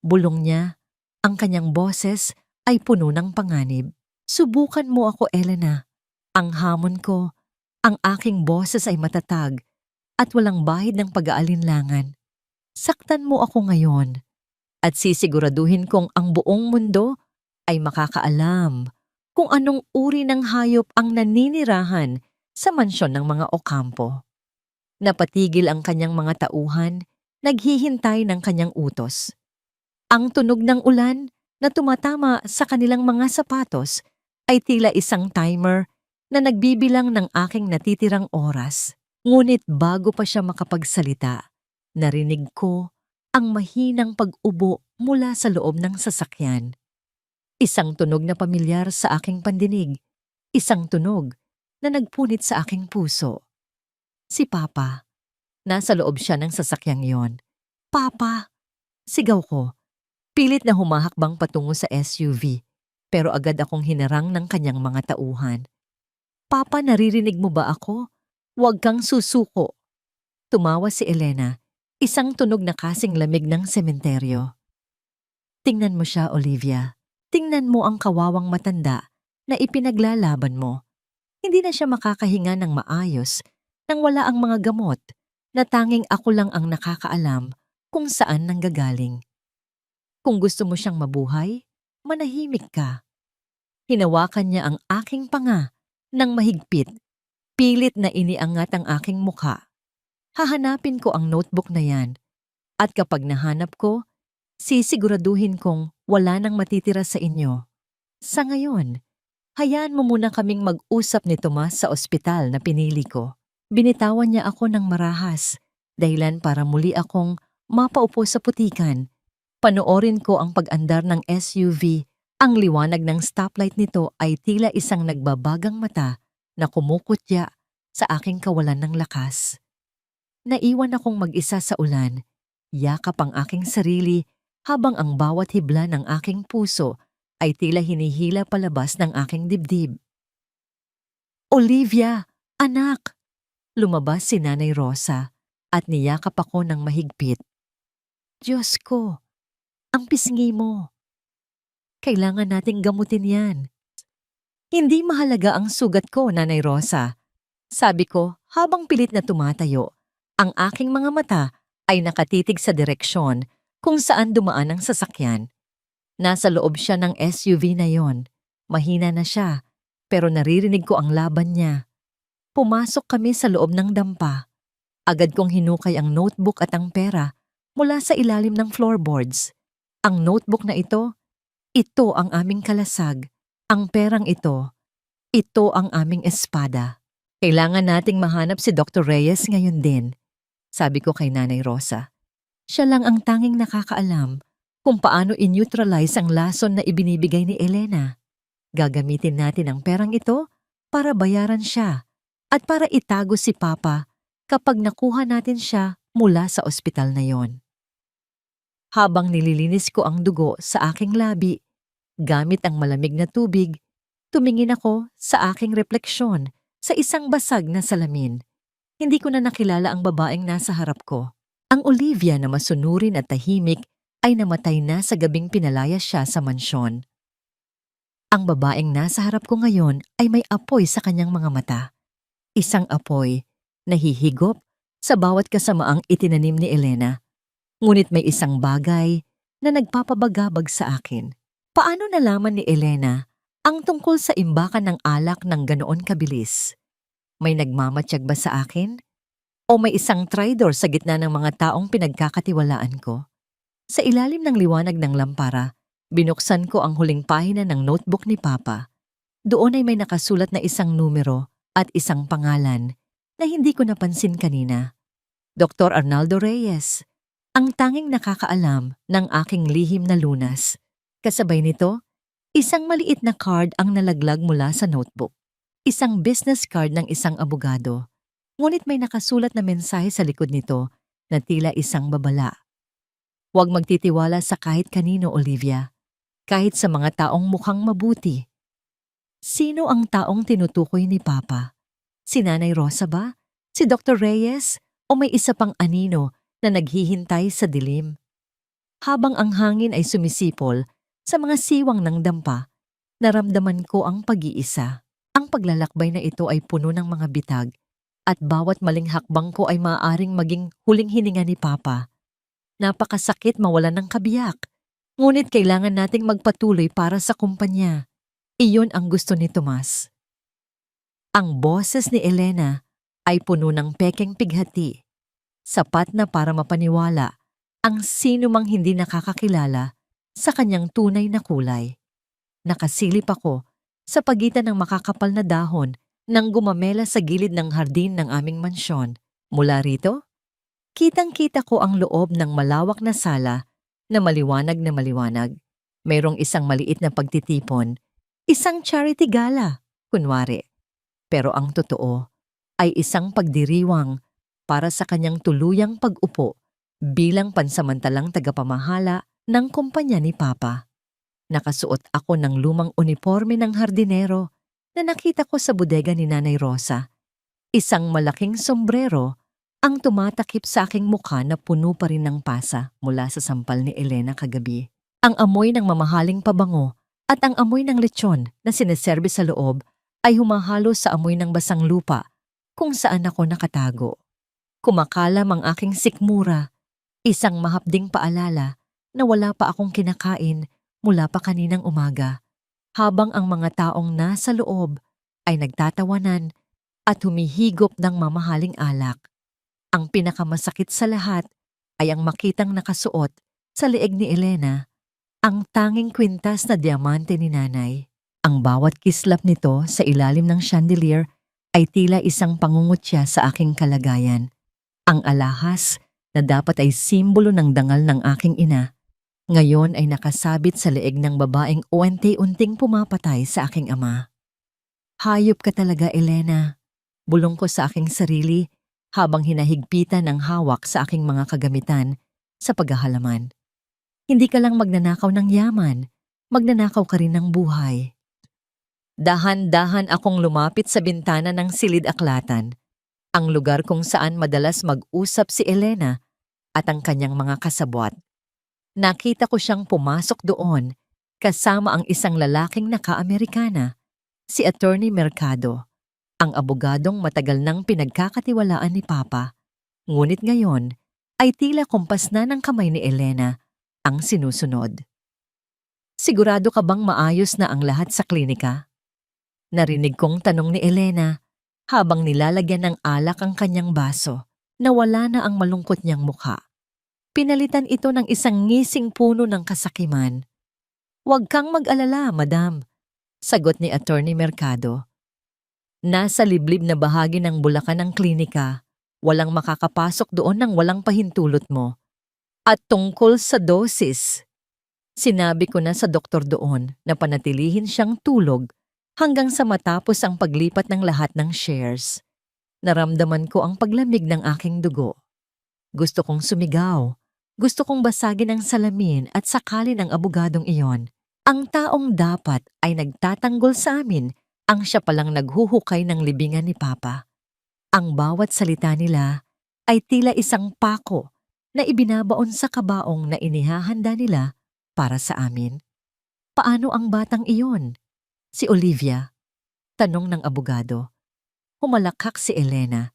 Bulong niya. Ang kanyang boses ay puno ng panganib. "Subukan mo ako, Elena." Ang hamon ko, ang aking boses ay matatag at walang bahid ng pag-aalinlangan. "Saktan mo ako ngayon at sisiguraduhin kong ang buong mundo ay makakaalam kung anong uri ng hayop ang naninirahan sa mansyon ng mga Ocampo." Napatigil ang kanyang mga tauhan, naghihintay ng kanyang utos. Ang tunog ng ulan na tumatama sa kanilang mga sapatos ay tila isang timer na nagbibilang ng aking natitirang oras. Ngunit bago pa siya makapagsalita, narinig ko ang mahinang pag-ubo mula sa loob ng sasakyan. Isang tunog na pamilyar sa aking pandinig. Isang tunog na nagpunit sa aking puso. Si Papa. Nasa loob siya ng sasakyang yon. "Papa!" Sigaw ko. Pilit na humahakbang patungo sa SUV, pero agad akong hinarang ng kanyang mga tauhan. "Papa, naririnig mo ba ako? Huwag kang susuko." Tumawa si Elena. Isang tunog na kasing lamig ng sementeryo. "Tingnan mo siya, Olivia. Tingnan mo ang kawawang matanda na ipinaglalaban mo. Hindi na siya makakahinga ng maayos nang wala ang mga gamot na tanging ako lang ang nakakaalam kung saan nanggagaling. Kung gusto mo siyang mabuhay, manahimik ka." Hinawakan niya ang aking panga Nang mahigpit, pilit na iniangat ang aking mukha. Hahanapin ko ang notebook na yan at kapag nahanap ko, sisiguraduhin kong wala nang matitira sa inyo. Sa ngayon, hayaan mo muna kaming mag-usap ni Tomas sa ospital na pinili ko. Binitawan niya ako ng marahas, dahilan para muli akong mapaupo sa putikan. Panoorin ko ang pag-andar ng SUV. Ang liwanag ng stoplight nito ay tila isang nagbabagang mata na kumukutya sa aking kawalan ng lakas. Naiwan akong mag-isa sa ulan, yakap ang aking sarili habang ang bawat hibla ng aking puso ay tila hinihila palabas ng aking dibdib. Olivia, anak! Lumabas si Nanay Rosa at niyakap ako ng mahigpit. Diyos ko, ang pisngi mo. Kailangan nating gamutin yan. Hindi mahalaga ang sugat ko, Nanay Rosa. Sabi ko habang pilit na tumatayo. Ang aking mga mata ay nakatitig sa direksyon kung saan dumaan ang sasakyan. Nasa loob siya ng SUV na yon. Mahina na siya, pero naririnig ko ang laban niya. Pumasok kami sa loob ng dampa. Agad kong hinukay ang notebook at ang pera mula sa ilalim ng floorboards. Ang notebook na ito ang aming kalasag. Ang perang ito ang aming espada. Kailangan nating mahanap si Dr. Reyes ngayon din. Sabi ko kay Nanay Rosa. Siya lang ang tanging nakakaalam kung paano i-neutralize ang lason na ibinibigay ni Elena. Gagamitin natin ang perang ito para bayaran siya at para itago si Papa kapag nakuha natin siya mula sa ospital na yon. Habang nililinis ko ang dugo sa aking labi, gamit ang malamig na tubig, tumingin ako sa aking refleksyon sa isang basag na salamin. Hindi ko na nakilala ang babaeng nasa harap ko. Ang Olivia na masunurin at tahimik ay namatay na sa gabing pinalaya siya sa mansyon. Ang babaeng nasa harap ko ngayon ay may apoy sa kanyang mga mata. Isang apoy na hihigop sa bawat kasamaang itinanim ni Elena. Ngunit may isang bagay na nagpapabagabag sa akin. Paano nalaman ni Elena ang tungkol sa imbakan ng alak ng ganoon kabilis? May nagmamatsyag ba sa akin? O may isang traitor sa gitna ng mga taong pinagkakatiwalaan ko? Sa ilalim ng liwanag ng lampara, binuksan ko ang huling pahina ng notebook ni Papa. Doon ay may nakasulat na isang numero at isang pangalan na hindi ko napansin kanina. Dr. Arnaldo Reyes, ang tanging nakakaalam ng aking lihim na lunas. Kasabay nito, isang maliit na card ang nalaglag mula sa notebook. Isang business card ng isang abogado. Ngunit may nakasulat na mensahe sa likod nito na tila isang babala. Huwag magtitiwala sa kahit kanino, Olivia. Kahit sa mga taong mukhang mabuti. Sino ang taong tinutukoy ni Papa? Si Nanay Rosa ba? Si Dr. Reyes? O may isa pang anino na naghihintay sa dilim? Habang ang hangin ay sumisipol sa mga siwang ng dampa, naramdaman ko ang pag-iisa. Ang paglalakbay na ito ay puno ng mga bitag at bawat maling hakbang ko ay maaaring maging huling hininga ni Papa. Napakasakit mawalan ng kabiyak, ngunit kailangan nating magpatuloy para sa kumpanya. Iyon ang gusto ni Tomas. Ang boses ni Elena ay puno ng pekeng pighati, sapat na para mapaniwala ang sino mang hindi nakakakilala sa kanyang tunay na kulay. Nakasilip ako sa pagitan ng makakapal na dahon nang gumamela sa gilid ng hardin ng aming mansyon. Mula rito, kitang-kita ko ang loob ng malawak na sala na maliwanag na maliwanag. Mayroong isang maliit na pagtitipon, isang charity gala, kunwari. Pero ang totoo ay isang pagdiriwang para sa kanyang tuluyang pag-upo bilang pansamantalang tagapamahala ng kumpanya ni Papa. Nakasuot ako ng lumang uniforme ng hardinero na nakita ko sa bodega ni Nanay Rosa. Isang malaking sombrero ang tumatakip sa aking mukha na puno pa rin ng pasa mula sa sampal ni Elena kagabi. Ang amoy ng mamahaling pabango at ang amoy ng lechon na sineserbe sa loob ay humahalo sa amoy ng basang lupa kung saan ako nakatago. Kumakalam ang aking sikmura, isang mahapding paalala na wala pa akong kinakain mula pa kaninang umaga, habang ang mga taong nasa loob ay nagtatawanan at humihigop ng mamahaling alak. Ang pinakamasakit sa lahat ay ang makitang nakasuot sa leeg ni Elena ang tanging kwintas na diamante ni nanay. Ang bawat kislap nito sa ilalim ng chandelier ay tila isang pangungutya sa aking kalagayan. Ang alahas na dapat ay simbolo ng dangal ng aking ina, ngayon ay nakasabit sa leeg ng babaeng unti-unting pumapatay sa aking ama. Hayop ka talaga, Elena. Bulong ko sa aking sarili habang hinahigpitan ng hawak sa aking mga kagamitan sa paghahalaman. Hindi ka lang magnanakaw ng yaman, magnanakaw ka rin ng buhay. Dahan-dahan akong lumapit sa bintana ng silid-aklatan, ang lugar kung saan madalas mag-usap si Elena at ang kanyang mga kasabwat. Nakita ko siyang pumasok doon kasama ang isang lalaking naka-Amerikana, si Attorney Mercado, ang abogadong matagal nang pinagkakatiwalaan ni Papa. Ngunit ngayon ay tila kumpas na ng kamay ni Elena ang sinusunod. Sigurado ka bang maayos na ang lahat sa klinika? Narinig kong tanong ni Elena habang nilalagyan ng alak ang kanyang baso na wala na ang malungkot niyang mukha. Pinalitan ito ng isang ngising puno ng kasakiman. "Huwag kang mag-alala, madam," sagot ni Attorney Mercado. "Nasa liblib na bahagi ng bulakan ng klinika, walang makakapasok doon nang walang pahintulot mo. At tungkol sa dosis, sinabi ko na sa doktor doon na panatilihin siyang tulog hanggang sa matapos ang paglipat ng lahat ng shares. Naramdaman ko ang paglamig ng aking dugo. Gusto kong sumigaw. Gusto kong basagin ang salamin at sakalin ang abogadong iyon. Ang taong dapat ay nagtatanggol sa amin ang siya palang naghuhukay ng libingan ni Papa. Ang bawat salita nila ay tila isang pako na ibinabaon sa kabaong na inihahanda nila para sa amin. "Paano ang batang iyon? Si Olivia?" tanong ng abogado. Humalakhak si Elena.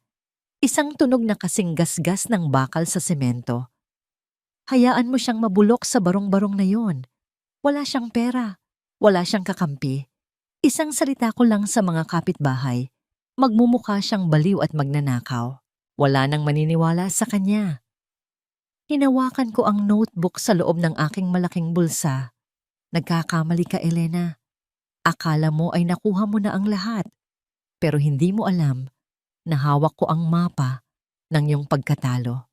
Isang tunog na kasing gasgas ng bakal sa semento. "Hayaan mo siyang mabulok sa barong-barong na yon. Wala siyang pera. Wala siyang kakampi. Isang salita ko lang sa mga kapitbahay. Magmumukha siyang baliw at magnanakaw. Wala nang maniniwala sa kanya." Hinawakan ko ang notebook sa loob ng aking malaking bulsa. "Nagkakamali ka, Elena. Akala mo ay nakuha mo na ang lahat. Pero hindi mo alam na hawak ko ang mapa ng iyong pagkatalo.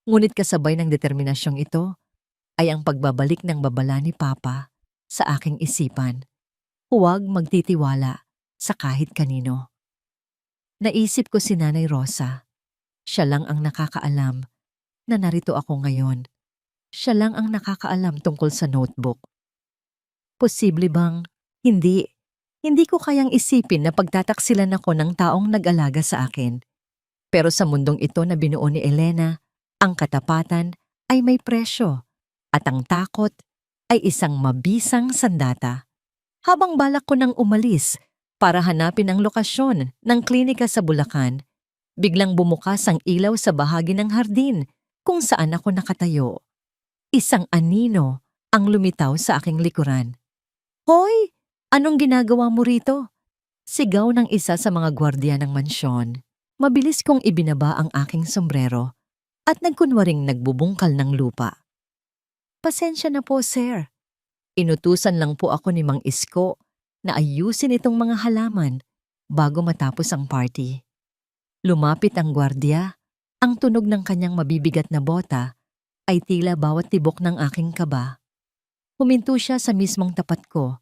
Ngunit kasabay ng determinasyong ito ay ang pagbabalik ng babala ni Papa sa aking isipan. Huwag magtitiwala sa kahit kanino." Naisip ko si Nanay Rosa. Siya lang ang nakakaalam na narito ako ngayon. Siya lang ang nakakaalam tungkol sa notebook. Posible bang hindi? Hindi ko kayang isipin na pagtataksilan ako ng taong nag-alaga sa akin. Pero sa mundong ito na binuo ni Elena, ang katapatan ay may presyo at ang takot ay isang mabisang sandata. Habang balak ko nang umalis para hanapin ang lokasyon ng klinika sa Bulacan, biglang bumukas ang ilaw sa bahagi ng hardin kung saan ako nakatayo. Isang anino ang lumitaw sa aking likuran. "Hoy! Anong ginagawa mo rito?" Sigaw ng isa sa mga gwardiya ng mansyon. Mabilis kong ibinaba ang aking sombrero at nagkunwaring nagbubungkal ng lupa. "Pasensya na po, sir. Inutusan lang po ako ni Mang Isko na ayusin itong mga halaman bago matapos ang party." Lumapit ang gwardiya. Ang tunog ng kanyang mabibigat na bota ay tila bawat tibok ng aking kaba. Huminto siya sa mismong tapat ko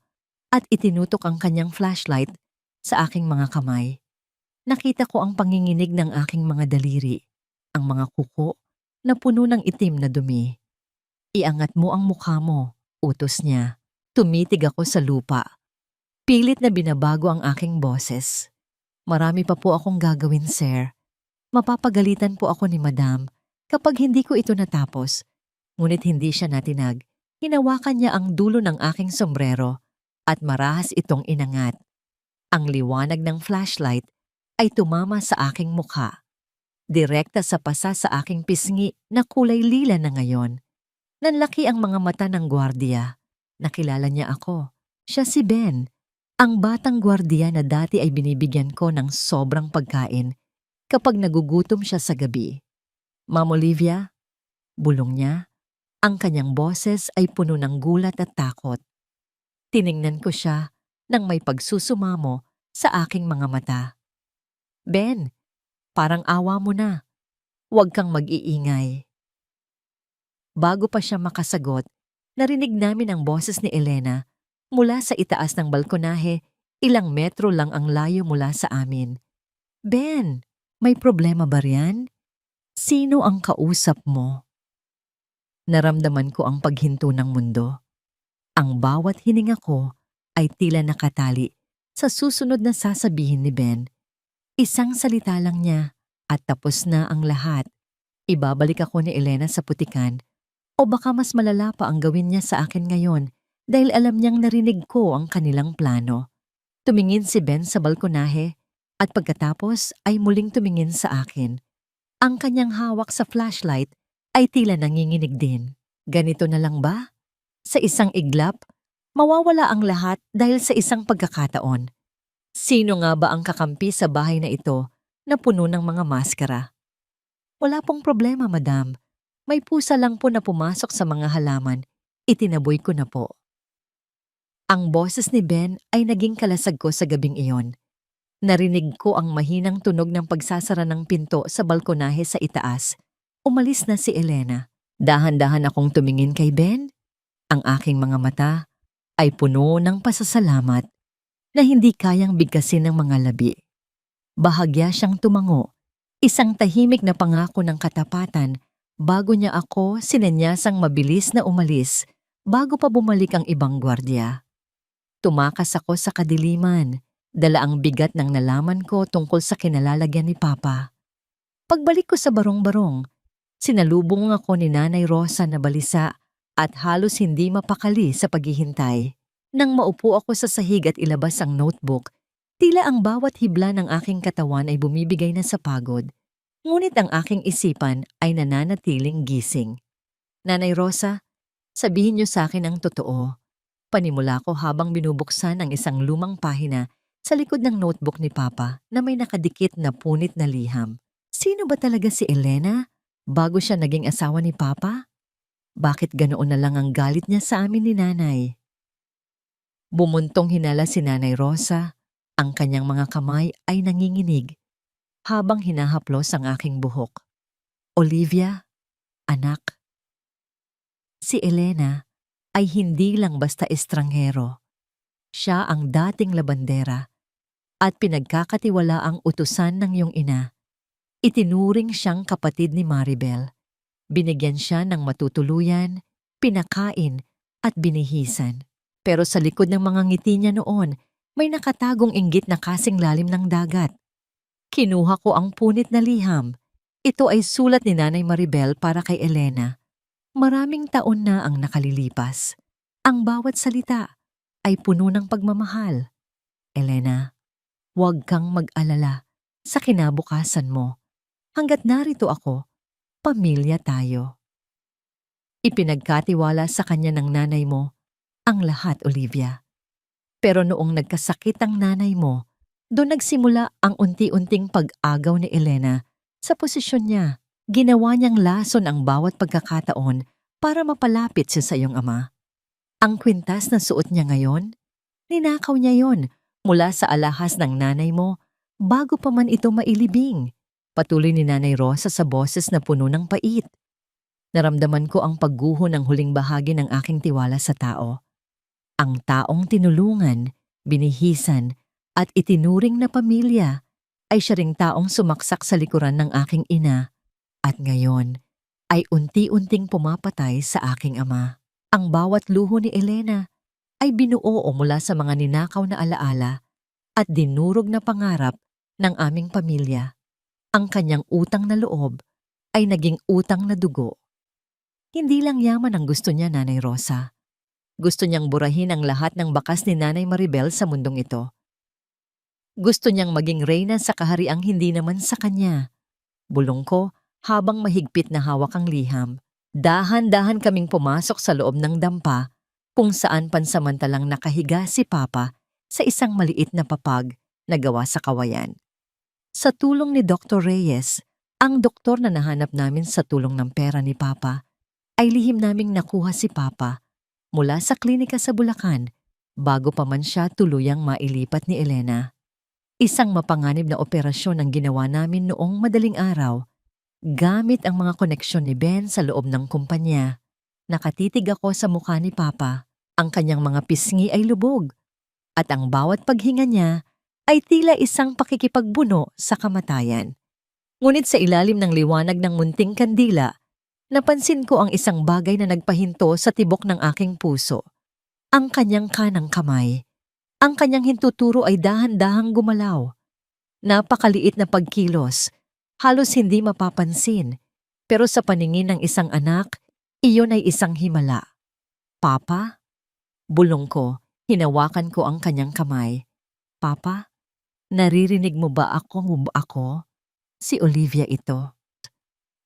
at itinutok ang kanyang flashlight sa aking mga kamay. Nakita ko ang panginginig ng aking mga daliri, ang mga kuko na puno ng itim na dumi. "Iangat mo ang mukha mo," utos niya. Tumitig ako sa lupa. Pilit na binabago ang aking boses. "Marami pa po akong gagawin, sir. Mapapagalitan po ako ni Madam kapag hindi ko ito natapos." Ngunit hindi siya natinag. Hinawakan niya ang dulo ng aking sombrero at marahas itong inangat. Ang liwanag ng flashlight ay tumama sa aking mukha. Direkta sa pasa sa aking pisngi na kulay lila na ngayon. Nanlaki ang mga mata ng gwardiya. Nakilala niya ako. Siya si Ben, Ang batang gwardiya na dati ay binibigyan ko ng sobrang pagkain kapag nagugutom siya sa gabi. Ma'am Olivia, bulong niya, ang kanyang boses ay puno ng gulat at takot. Tiningnan ko siya nang may pagsusumamo sa aking mga mata. Ben, parang awa mo na. Huwag kang mag-iingay. Bago pa siya makasagot, narinig namin ang boses ni Elena mula sa itaas ng balkonahe, ilang metro lang ang layo mula sa amin. Ben, may problema ba riyan? Sino ang kausap mo? Naramdaman ko ang paghinto ng mundo. Ang bawat hininga ko ay tila nakatali sa susunod na sasabihin ni Ben. Isang salita lang niya at tapos na ang lahat. Ibabalik ako ni Elena sa putikan o baka mas malala pa ang gawin niya sa akin ngayon dahil alam niyang narinig ko ang kanilang plano. Tumingin si Ben sa balkonahe at pagkatapos ay muling tumingin sa akin. Ang kanyang hawak sa flashlight ay tila nanginginig din. Ganito na lang ba? Sa isang iglap, mawawala ang lahat dahil sa isang pagkakataon. Sino nga ba ang kakampi sa bahay na ito na puno ng mga maskara? Wala pong problema, madam. May pusa lang po na pumasok sa mga halaman. Itinaboy ko na po. Ang boses ni Ben ay naging kalasag ko sa gabing iyon. Narinig ko ang mahinang tunog ng pagsasara ng pinto sa balkonahe sa itaas. Umalis na si Elena. Dahan-dahan akong tumingin kay Ben. Ang aking mga mata ay puno ng pasasalamat na hindi kayang bigkasin ng mga labi. Bahagya siyang tumango, isang tahimik na pangako ng katapatan bago niya ako sinenyasang mabilis na umalis bago pa bumalik ang ibang gwardiya. Tumakas ako sa kadiliman, dala ang bigat ng nalaman ko tungkol sa kinalalagyan ni Papa. Pagbalik ko sa barong-barong, sinalubong ako ni Nanay Rosa na balisa at halos hindi mapakali sa paghihintay. Nang maupo ako sa sahig at ilabas ang notebook, tila ang bawat hibla ng aking katawan ay bumibigay na sa pagod. Ngunit ang aking isipan ay nananatiling gising. Nanay Rosa, sabihin niyo sa akin ang totoo. Panimula ko habang binubuksan ang isang lumang pahina sa likod ng notebook ni Papa na may nakadikit na punit na liham. Sino ba talaga si Elena? Bago siya naging asawa ni Papa? Bakit ganoon na lang ang galit niya sa amin ni Nanay? Bumuntong hinala si Nanay Rosa, ang kanyang mga kamay ay nanginginig habang hinahaplos ang aking buhok. Olivia, anak. Si Elena ay hindi lang basta estranghero. Siya ang dating labandera at pinagkakatiwalaang utusan ng iyong ina. Itinuring siyang kapatid ni Maribel. Binigyan siya ng matutuluyan, pinakain at binihisan. Pero sa likod ng mga ngiti niya noon, may nakatagong inggit na kasing lalim ng dagat. Kinuha ko ang punit na liham. Ito ay sulat ni Nanay Maribel para kay Elena. Maraming taon na ang nakalilipas. Ang bawat salita ay puno ng pagmamahal. Elena, huwag kang mag-alala sa kinabukasan mo. Hanggat narito ako, pamilya tayo. Ipinagkatiwala sa kanya ng nanay mo ang lahat, Olivia. Pero noong nagkasakit ang nanay mo, doon nagsimula ang unti-unting pag-agaw ni Elena sa posisyon niya. Ginawa niyang lason ang bawat pagkakataon para mapalapit siya sa iyong ama. Ang kwintas na suot niya ngayon, ninakaw niya yon mula sa alahas ng nanay mo bago pa man ito mailibing. Patuloy ni Nanay Rosa sa boses na puno ng pait. Naramdaman ko ang pagguho ng huling bahagi ng aking tiwala sa tao. Ang taong tinulungan, binihisan, at itinuring na pamilya ay siya ring taong sumaksak sa likuran ng aking ina at ngayon ay unti-unting pumapatay sa aking ama. Ang bawat luho ni Elena ay binuo mula sa mga ninakaw na alaala at dinurog na pangarap ng aming pamilya. Ang kanyang utang na loob ay naging utang na dugo. Hindi lang yaman ang gusto niya, Nanay Rosa. Gusto niyang burahin ang lahat ng bakas ni Nanay Maribel sa mundong ito. Gusto niyang maging reyna sa kahariang hindi naman sa kanya. Bulong ko habang mahigpit na hawak ang liham. Dahan-dahan kaming pumasok sa loob ng dampa kung saan pansamantalang nakahiga si Papa sa isang maliit na papag na gawa sa kawayan. Sa tulong ni Dr. Reyes, ang doktor na nahanap namin sa tulong ng pera ni Papa, ay lihim naming nakuha si Papa mula sa klinika sa Bulacan bago pa man siya tuluyang mailipat ni Elena. Isang mapanganib na operasyon ang ginawa namin noong madaling araw. Gamit ang mga koneksyon ni Ben sa loob ng kumpanya, nakatitig ako sa mukha ni Papa. Ang kanyang mga pisngi ay lubog at ang bawat paghinga niya ay tila isang pakikipagbuno sa kamatayan. Ngunit sa ilalim ng liwanag ng munting kandila, napansin ko ang isang bagay na nagpahinto sa tibok ng aking puso. Ang kanyang kanang kamay. Ang kanyang hintuturo ay dahan-dahang gumalaw. Napakaliit na pagkilos, halos hindi mapapansin, pero sa paningin ng isang anak, iyon ay isang himala. Papa? Bulong ko, hinawakan ko ang kanyang kamay. Papa? Naririnig mo ba ako? Si Olivia ito.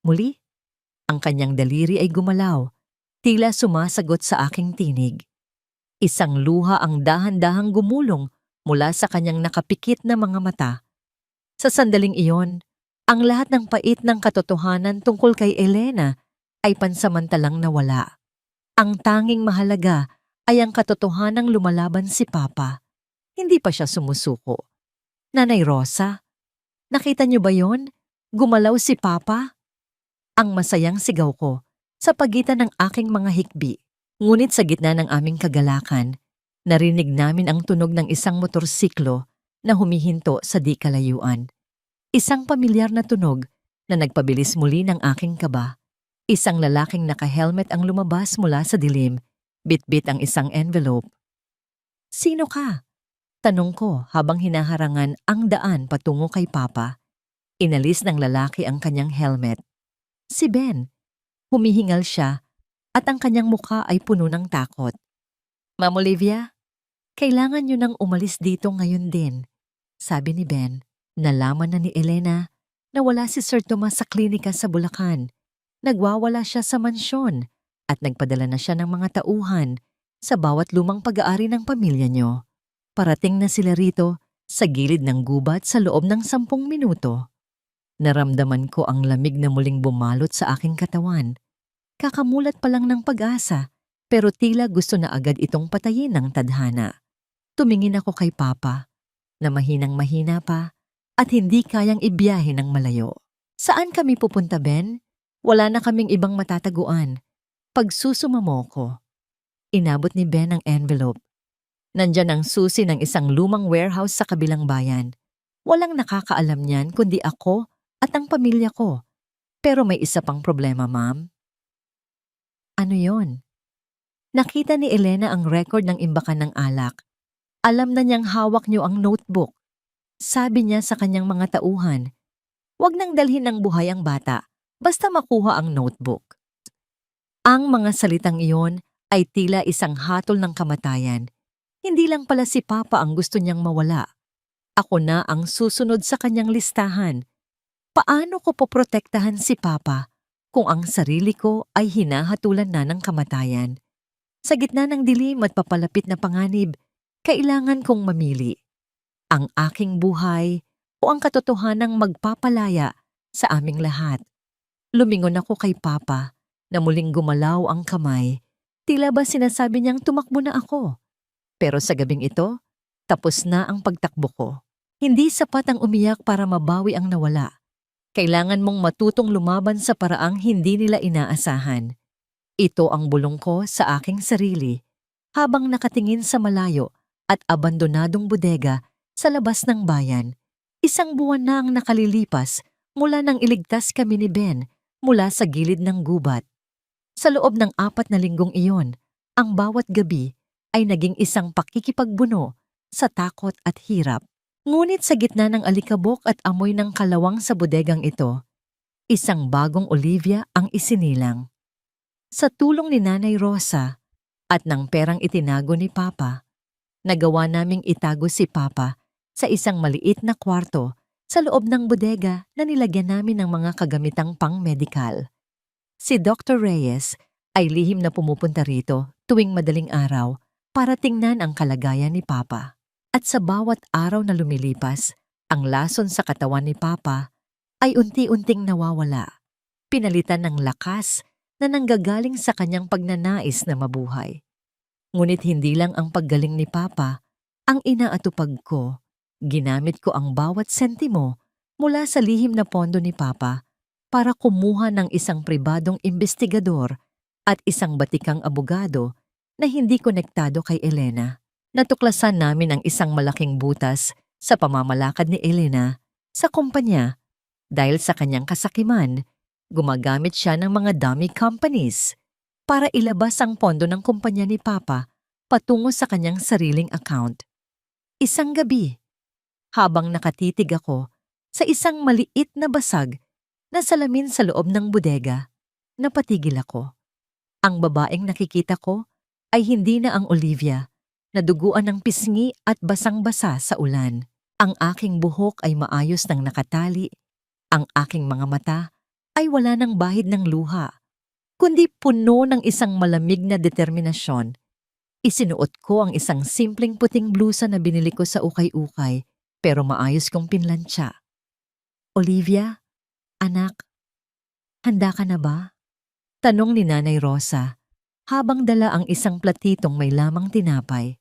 Muli, ang kanyang daliri ay gumalaw, tila sumasagot sa aking tinig. Isang luha ang dahan-dahang gumulong mula sa kanyang nakapikit na mga mata. Sa sandaling iyon, ang lahat ng pait ng katotohanan tungkol kay Elena ay pansamantalang nawala. Ang tanging mahalaga ay ang katotohanang lumalaban si Papa. Hindi pa siya sumusuko. Nanay Rosa, nakita niyo ba yon? Gumalaw si Papa? Ang masayang sigaw ko sa pagitan ng aking mga hikbi. Ngunit sa gitna ng aming kagalakan, narinig namin ang tunog ng isang motorsiklo na humihinto sa di kalayuan. Isang pamilyar na tunog na nagpabilis muli ng aking kaba. Isang lalaking naka-helmet ang lumabas mula sa dilim, bit-bit ang isang envelope. Sino ka? Tanong ko habang hinaharangan ang daan patungo kay Papa. Inalis ng lalaki ang kanyang helmet. Si Ben. Humihingal siya at ang kanyang mukha ay puno ng takot. Ma'am Olivia, kailangan niyo nang umalis dito ngayon din. Sabi ni Ben. Nalaman na ni Elena na wala si Sir Tomas sa klinika sa Bulacan. Nagwawala siya sa mansyon at nagpadala na siya ng mga tauhan sa bawat lumang pag-aari ng pamilya niyo. Parating na sila rito sa gilid ng gubat sa loob ng 10 minuto. Naramdaman ko ang lamig na muling bumalot sa aking katawan. Kakamulat pa lang ng pag-asa, pero tila gusto na agad itong patayin ng tadhana. Tumingin ako kay Papa, na mahinang-mahina pa at hindi kayang ibiyahe ng malayo. Saan kami pupunta, Ben? Wala na kaming ibang matataguan. Pagsusuma mo ko. Inabot ni Ben ang envelope. Nandyan ang susi ng isang lumang warehouse sa kabilang bayan. Walang nakakaalam niyan kundi ako at ang pamilya ko. Pero may isa pang problema, ma'am. Ano yon? Nakita ni Elena ang record ng imbakan ng alak. Alam na niyang hawak niyo ang notebook. Sabi niya sa kanyang mga tauhan, "Huwag nang dalhin ng buhay ang bata, basta makuha ang notebook." Ang mga salitang iyon ay tila isang hatol ng kamatayan. Hindi lang pala si Papa ang gusto niyang mawala. Ako na ang susunod sa kanyang listahan. Paano ko poprotektahan si Papa kung ang sarili ko ay hinahatulan na ng kamatayan? Sa gitna ng dilim at papalapit na panganib, kailangan kong mamili. Ang aking buhay o ang katotohanang magpapalaya sa aming lahat. Lumingon ako kay Papa na muling gumalaw ang kamay. Tila ba sinasabi niyang tumakbo na ako? Pero sa gabing ito, tapos na ang pagtakbo ko. Hindi sapat ang umiyak para mabawi ang nawala. Kailangan mong matutong lumaban sa paraang hindi nila inaasahan. Ito ang bulong ko sa aking sarili habang nakatingin sa malayo at abandonadong bodega sa labas ng bayan. 1 buwan na ang nakalilipas mula nang iligtas kami ni Ben mula sa gilid ng gubat. Sa loob ng 4 na linggong iyon, ang bawat gabi ay naging isang pakikipagbuno sa takot at hirap. Ngunit sa gitna ng alikabok at amoy ng kalawang sa bodegang ito, isang bagong Olivia ang isinilang. Sa tulong ni Nanay Rosa at ng perang itinago ni Papa, nagawa naming itago si Papa sa isang maliit na kwarto sa loob ng bodega na nilagyan namin ng mga kagamitang pang-medikal. Si Dr. Reyes ay lihim na pumupunta rito tuwing madaling araw para tingnan ang kalagayan ni Papa. At sa bawat araw na lumilipas, ang lason sa katawan ni Papa ay unti-unting nawawala, pinalitan ng lakas na nanggagaling sa kanyang pagnanais na mabuhay. Ngunit hindi lang ang paggaling ni Papa ang inaatupag ko. Ginamit ko ang bawat sentimo mula sa lihim na pondo ni Papa para kumuha ng isang pribadong investigador at isang batikang abogado na hindi konektado kay Elena. Natuklasan namin ang isang malaking butas sa pamamalakad ni Elena sa kumpanya. Dahil sa kanyang kasakiman, gumagamit siya ng mga dummy companies para ilabas ang pondo ng kumpanya ni Papa patungo sa kanyang sariling account. Isang gabi, habang nakatitig ako sa isang maliit na basag na salamin sa loob ng bodega, napatigil ako. Ang babaeng nakikita ko ay hindi na ang Olivia, na duguan ng pisngi at basang-basa sa ulan. Ang aking buhok ay maayos ng nakatali. Ang aking mga mata ay wala ng bahid ng luha, kundi puno ng isang malamig na determinasyon. Isinuot ko ang isang simpleng puting blusa na binili ko sa ukay-ukay pero maayos kong pinlantsa. Olivia, anak, handa ka na ba? Tanong ni Nanay Rosa habang dala ang isang platitong may lamang tinapay.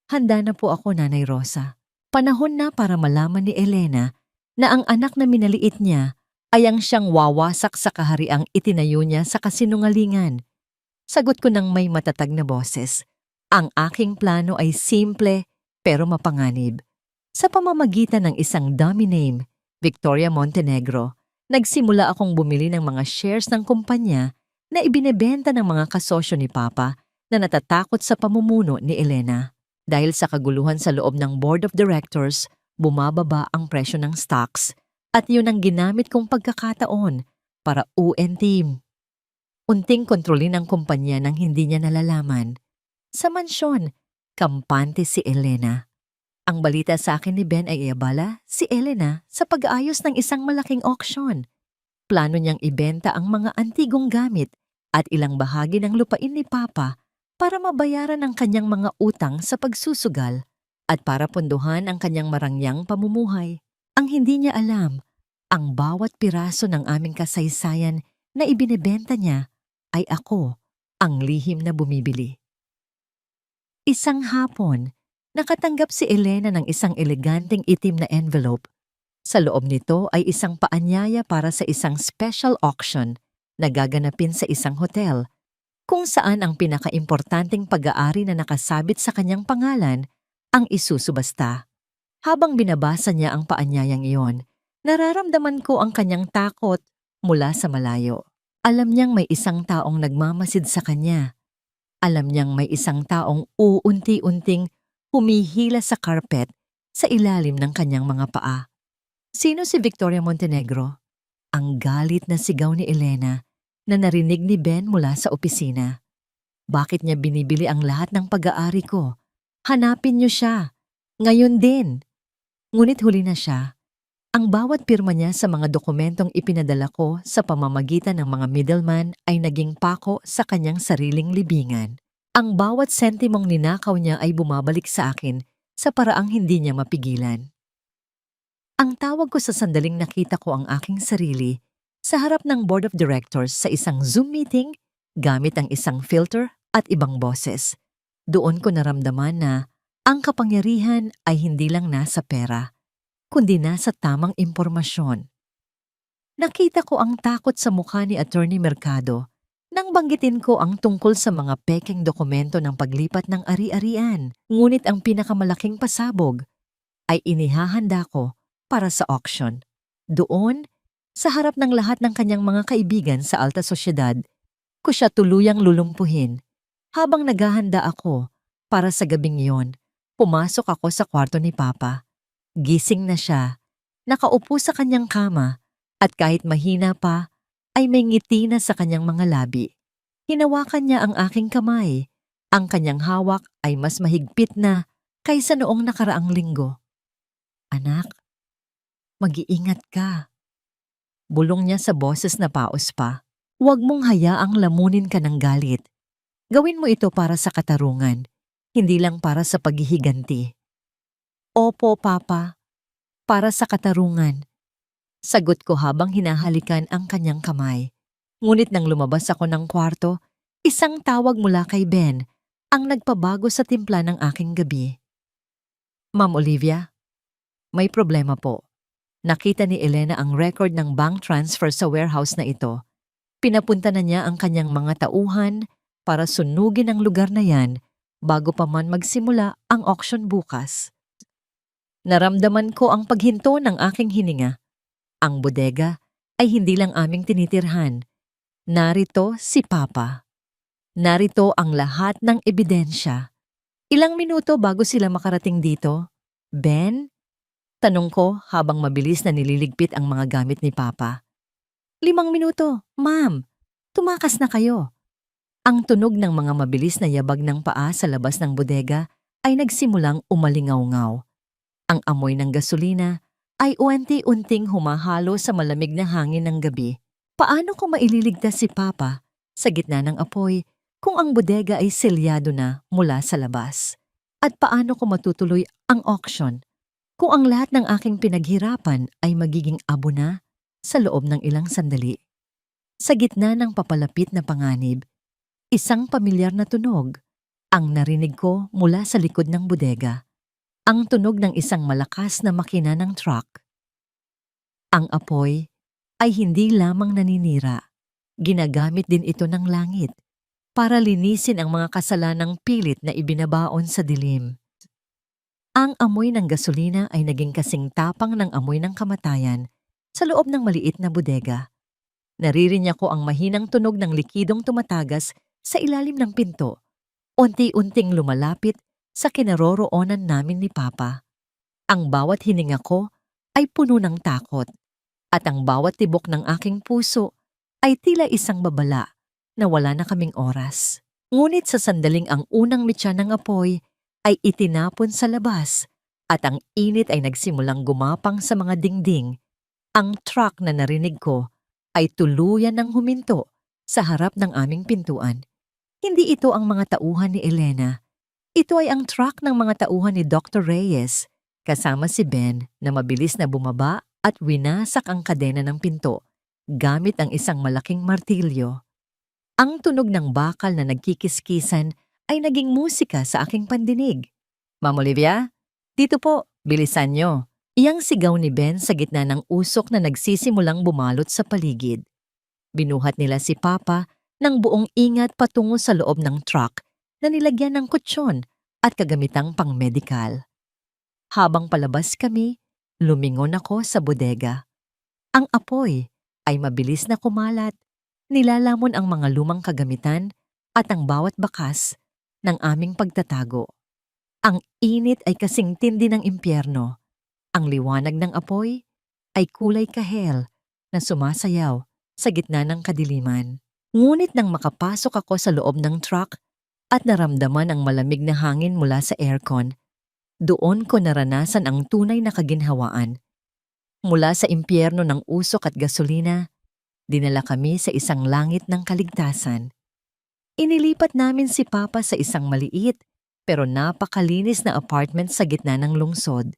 Handa na po ako, Nanay Rosa. Panahon na para malaman ni Elena na ang anak na minaliit niya ay ang siyang wawasak sa kahariang itinayo niya sa kasinungalingan. Sagot ko ng may matatag na boses. Ang aking plano ay simple pero mapanganib. Sa pamamagitan ng isang dummy name, Victoria Montenegro, nagsimula akong bumili ng mga shares ng kumpanya na ibinebenta ng mga kasosyo ni Papa na natatakot sa pamumuno ni Elena. Dahil sa kaguluhan sa loob ng board of directors, bumababa ang presyo ng stocks at yun ang ginamit kong pagkakataon para UN-team. Unting kontrolin ang kumpanya nang hindi niya nalalaman. Sa mansyon, kampante si Elena. Ang balita sa akin ni Ben ay iabala si Elena sa pag-aayos ng isang malaking auction. Plano niyang ibenta ang mga antigong gamit at ilang bahagi ng lupain ni Papa para mabayaran ang kanyang mga utang sa pagsusugal at para punduhan ang kanyang marangyang pamumuhay. Ang hindi niya alam, ang bawat piraso ng aming kasaysayan na ibinebenta niya ay ako ang lihim na bumibili. Isang hapon, nakatanggap si Elena ng isang eleganteng itim na envelope. Sa loob nito ay isang paanyaya para sa isang special auction na gaganapin sa isang hotel, kung saan ang pinakaimportanteng pag-aari na nakasabit sa kanyang pangalan ang isusubasta. Habang binabasa niya ang paanyayang iyon, nararamdaman ko ang kanyang takot mula sa malayo. Alam niyang may isang taong nagmamasid sa kanya. Alam niyang may isang taong uunti-unting humihila sa carpet sa ilalim ng kanyang mga paa. Sino si Victoria Montenegro? Ang galit na sigaw ni Elena na narinig ni Ben mula sa opisina. Bakit niya binibili ang lahat ng pag-aari ko? Hanapin niyo siya. Ngayon din. Ngunit huli na siya. Ang bawat pirma niya sa mga dokumentong ipinadala ko sa pamamagitan ng mga middleman ay naging pako sa kanyang sariling libingan. Ang bawat sentimong ninakaw niya ay bumabalik sa akin sa paraang hindi niya mapigilan. Ang tawag ko sa sandaling nakita ko ang aking sarili sa harap ng board of directors sa isang Zoom meeting gamit ang isang filter at ibang boses. Doon ko naramdaman na ang kapangyarihan ay hindi lang nasa pera, kundi nasa tamang impormasyon. Nakita ko ang takot sa mukha ni Attorney Mercado nang banggitin ko ang tungkol sa mga pekeng dokumento ng paglipat ng ari-arian. Ngunit ang pinakamalaking pasabog ay inihahanda ko para sa auction. Doon, sa harap ng lahat ng kanyang mga kaibigan sa alta sosyedad, ko siya tuluyang lulumpuhin. Habang naghahanda ako para sa gabing iyon, pumasok ako sa kwarto ni Papa. Gising na siya, nakaupo sa kanyang kama, at kahit mahina pa, ay may ngiti na sa kanyang mga labi. Hinawakan niya ang aking kamay. Ang kanyang hawak ay mas mahigpit na kaysa noong nakaraang linggo. Anak, mag-iingat ka. Bulong niya sa boses na paos pa. Huwag mong hayaang lamunin ka ng galit. Gawin mo ito para sa katarungan, hindi lang para sa paghihiganti. Opo, Papa. Para sa katarungan. Sagot ko habang hinahalikan ang kanyang kamay. Ngunit nang lumabas ako ng kwarto, isang tawag mula kay Ben ang nagpabago sa timpla ng aking gabi. Ma'am Olivia, may problema po. Nakita ni Elena ang record ng bank transfer sa warehouse na ito. Pinapunta na niya ang kanyang mga tauhan para sunugin ang lugar na yan bago pa man magsimula ang auction bukas. Naramdaman ko ang paghinto ng aking hininga. Ang bodega ay hindi lang aming tinitirhan. Narito si Papa. Narito ang lahat ng ebidensya. Ilang minuto bago sila makarating dito, Ben? Tanong ko habang mabilis na nililigpit ang mga gamit ni Papa. 5 minuto, Ma'am. Tumakas na kayo. Ang tunog ng mga mabilis na yabag ng paa sa labas ng bodega ay nagsimulang umalingaw-ngaw. Ang amoy ng gasolina ay unti-unting humahalo sa malamig na hangin ng gabi. Paano ko maililigtas si Papa sa gitna ng apoy kung ang bodega ay selyado na mula sa labas? At paano ko matutuloy ang auction kung ang lahat ng aking pinaghirapan ay magiging abo na sa loob ng ilang sandali? Sa gitna ng papalapit na panganib, isang pamilyar na tunog ang narinig ko mula sa likod ng bodega. Ang tunog ng isang malakas na makina ng truck. Ang apoy ay hindi lamang naninira. Ginagamit din ito ng langit para linisin ang mga kasalanang pilit na ibinabaon sa dilim. Ang amoy ng gasolina ay naging kasing tapang ng amoy ng kamatayan sa loob ng maliit na bodega. Naririnig ko ang mahinang tunog ng likidong tumatagas sa ilalim ng pinto, unti-unting lumalapit sa kinaroroonan namin ni Papa. Ang bawat hininga ko ay puno ng takot, at ang bawat tibok ng aking puso ay tila isang babala na wala na kaming oras. Ngunit sa sandaling ang unang mitya ng apoy ay itinapon sa labas at ang init ay nagsimulang gumapang sa mga dingding, ang truck na narinig ko ay tuluyan ng huminto sa harap ng aming pintuan. Hindi ito ang mga tauhan ni Elena. Ito ay ang truck ng mga tauhan ni Dr. Reyes, kasama si Ben na mabilis na bumaba at winasak ang kadena ng pinto gamit ang isang malaking martilyo. Ang tunog ng bakal na nagkikiskisan ay naging musika sa aking pandinig. Ma'am Olivia, dito po, bilisan nyo. Iyang sigaw ni Ben sa gitna ng usok na nagsisimulang bumalot sa paligid. Binuhat nila si Papa ng buong ingat patungo sa loob ng truck na nilagyan ng kutsyon at kagamitang pang-medikal. Habang palabas kami, lumingon ako sa bodega. Ang apoy ay mabilis na kumalat, nilalamon ang mga lumang kagamitan at ang bawat bakas ng aming pagtatago. Ang init ay kasing tindi ng impyerno. Ang liwanag ng apoy ay kulay kahel na sumasayaw sa gitna ng kadiliman. Ngunit nang makapasok ako sa loob ng truck at naramdaman ang malamig na hangin mula sa aircon, doon ko naranasan ang tunay na kaginhawaan. Mula sa impyerno ng usok at gasolina, dinala kami sa isang langit ng kaligtasan. Inilipat namin si Papa sa isang maliit pero napakalinis na apartment sa gitna ng lungsod.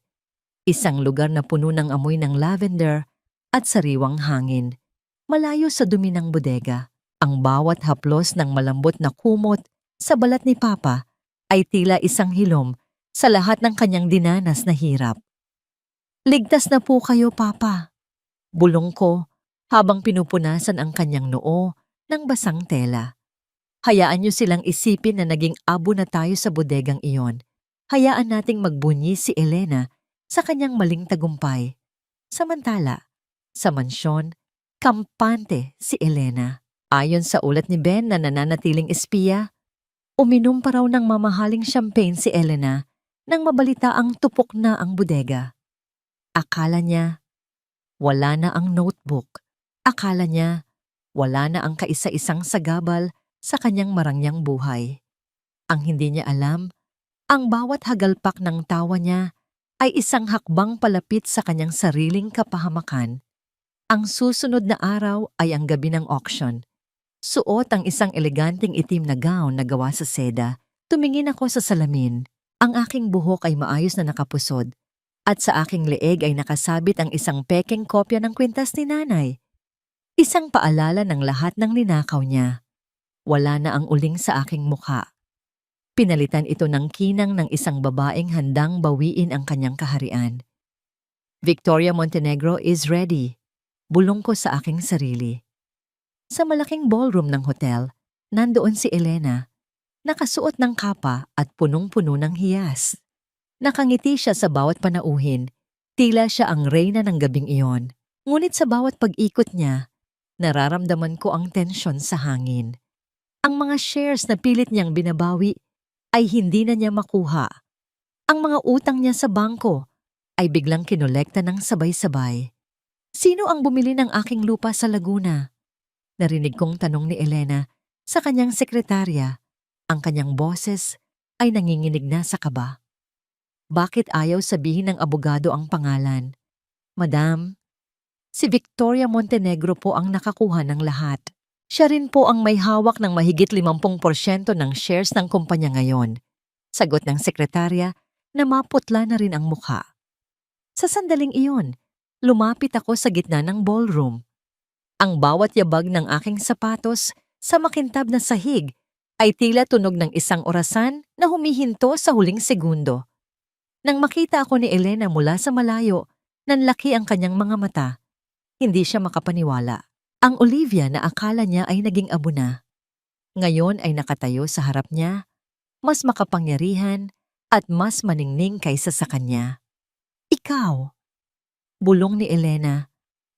Isang lugar na puno ng amoy ng lavender at sariwang hangin, malayo sa dumi ng bodega. Ang bawat haplos ng malambot na kumot sa balat ni Papa ay tila isang hilom sa lahat ng kanyang dinanas na hirap. Ligtas na po kayo, Papa. Bulong ko habang pinupunasan ang kanyang noo ng basang tela. Hayaan niyo silang isipin na naging abo na tayo sa bodegang iyon. Hayaan nating magbunyi si Elena sa kanyang maling tagumpay. Samantala, sa mansyon, kampante si Elena. Ayon sa ulat ni Ben na nananatiling espiya, uminom pa raw ng mamahaling champagne si Elena nang mabalita ang tupok na ang bodega. Akala niya, wala na ang notebook. Akala niya, wala na ang kaisa-isang sagabal sa kanyang marangyang buhay. Ang hindi niya alam, ang bawat hagalpak ng tawa niya ay isang hakbang palapit sa kanyang sariling kapahamakan. Ang susunod na araw ay ang gabi ng auction. Suot ang isang eleganteng itim na gown na gawa sa seda. Tumingin ako sa salamin. Ang aking buhok ay maayos na nakapusod At sa aking leeg ay nakasabit ang isang pekeng kopya ng kwintas ni nanay. Isang paalala ng lahat ng ninakaw niya. Wala na ang uling sa aking mukha. Pinalitan ito ng kinang ng isang babaeng handang bawiin ang kanyang kaharian. Victoria Montenegro is ready. Bulong ko sa aking sarili. Sa malaking ballroom ng hotel, nandoon si Elena, nakasuot ng kapa at punong-puno ng hiyas. Nakangiti siya sa bawat panauhin, tila siya ang reyna ng gabing iyon. Ngunit sa bawat pag-ikot niya, nararamdaman ko ang tensyon sa hangin. Ang mga shares na pilit niyang binabawi ay hindi na niya makuha. Ang mga utang niya sa bangko ay biglang kinolekta ng sabay-sabay. Sino ang bumili ng aking lupa sa Laguna? Narinig kong tanong ni Elena sa kanyang sekretarya. Ang kanyang boses ay nanginginig na sa kaba. Bakit ayaw sabihin ng abogado ang pangalan? Madam, si Victoria Montenegro po ang nakakuha ng lahat. Siya rin po ang may hawak ng mahigit 50% ng shares ng kumpanya ngayon. Sagot ng sekretarya na maputla na rin ang mukha. Sa sandaling iyon, lumapit ako sa gitna ng ballroom. Ang bawat yabag ng aking sapatos sa makintab na sahig ay tila tunog ng isang orasan na humihinto sa huling segundo. Nang makita ako ni Elena mula sa malayo, nanlaki ang kanyang mga mata. Hindi siya makapaniwala. Ang Olivia na akala niya ay naging abo na. Ngayon ay nakatayo sa harap niya, mas makapangyarihan at mas maningning kaysa sa kanya. Ikaw! Bulong ni Elena.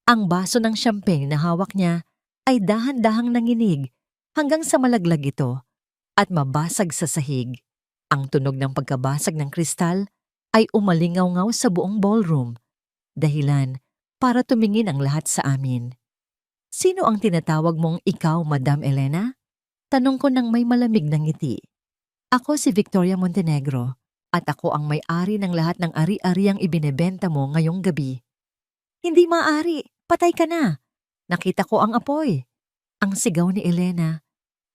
Ang baso ng champagne na hawak niya ay dahan-dahang nanginig hanggang sa malaglag ito at mabasag sa sahig. Ang tunog ng pagkabasag ng kristal ay umalingaw-ngaw sa buong ballroom. Dahilan para tumingin ang lahat sa amin. Sino ang tinatawag mong ikaw, Madam Elena? Tanong ko nang may malamig na ngiti. Ako si Victoria Montenegro at ako ang may-ari ng lahat ng ari-ariang ibinebenta mo ngayong gabi. Hindi maaari, patay ka na. Nakita ko ang apoy. Ang sigaw ni Elena.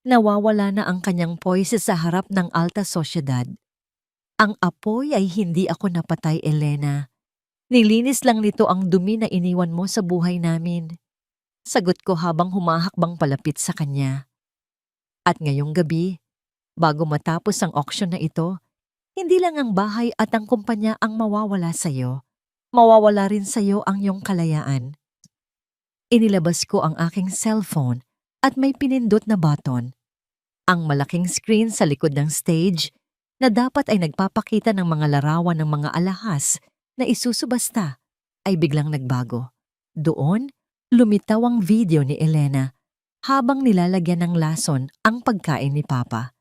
Nawawala na ang kanyang poise sa harap ng alta sosyedad. Ang apoy ay hindi ako napatay, Elena. Nilinis lang nito ang dumi na iniwan mo sa buhay namin. Sagot ko habang humahakbang palapit sa kanya. At ngayong gabi, bago matapos ang auction na ito, hindi lang ang bahay at ang kumpanya ang mawawala sa iyo. Mawawala rin sa iyo ang iyong kalayaan. Inilabas ko ang aking cellphone at may pinindot na button. Ang malaking screen sa likod ng stage na dapat ay nagpapakita ng mga larawan ng mga alahas na isusubasta ay biglang nagbago. Doon, lumitaw ang video ni Elena habang nilalagyan ng lason ang pagkain ni Papa.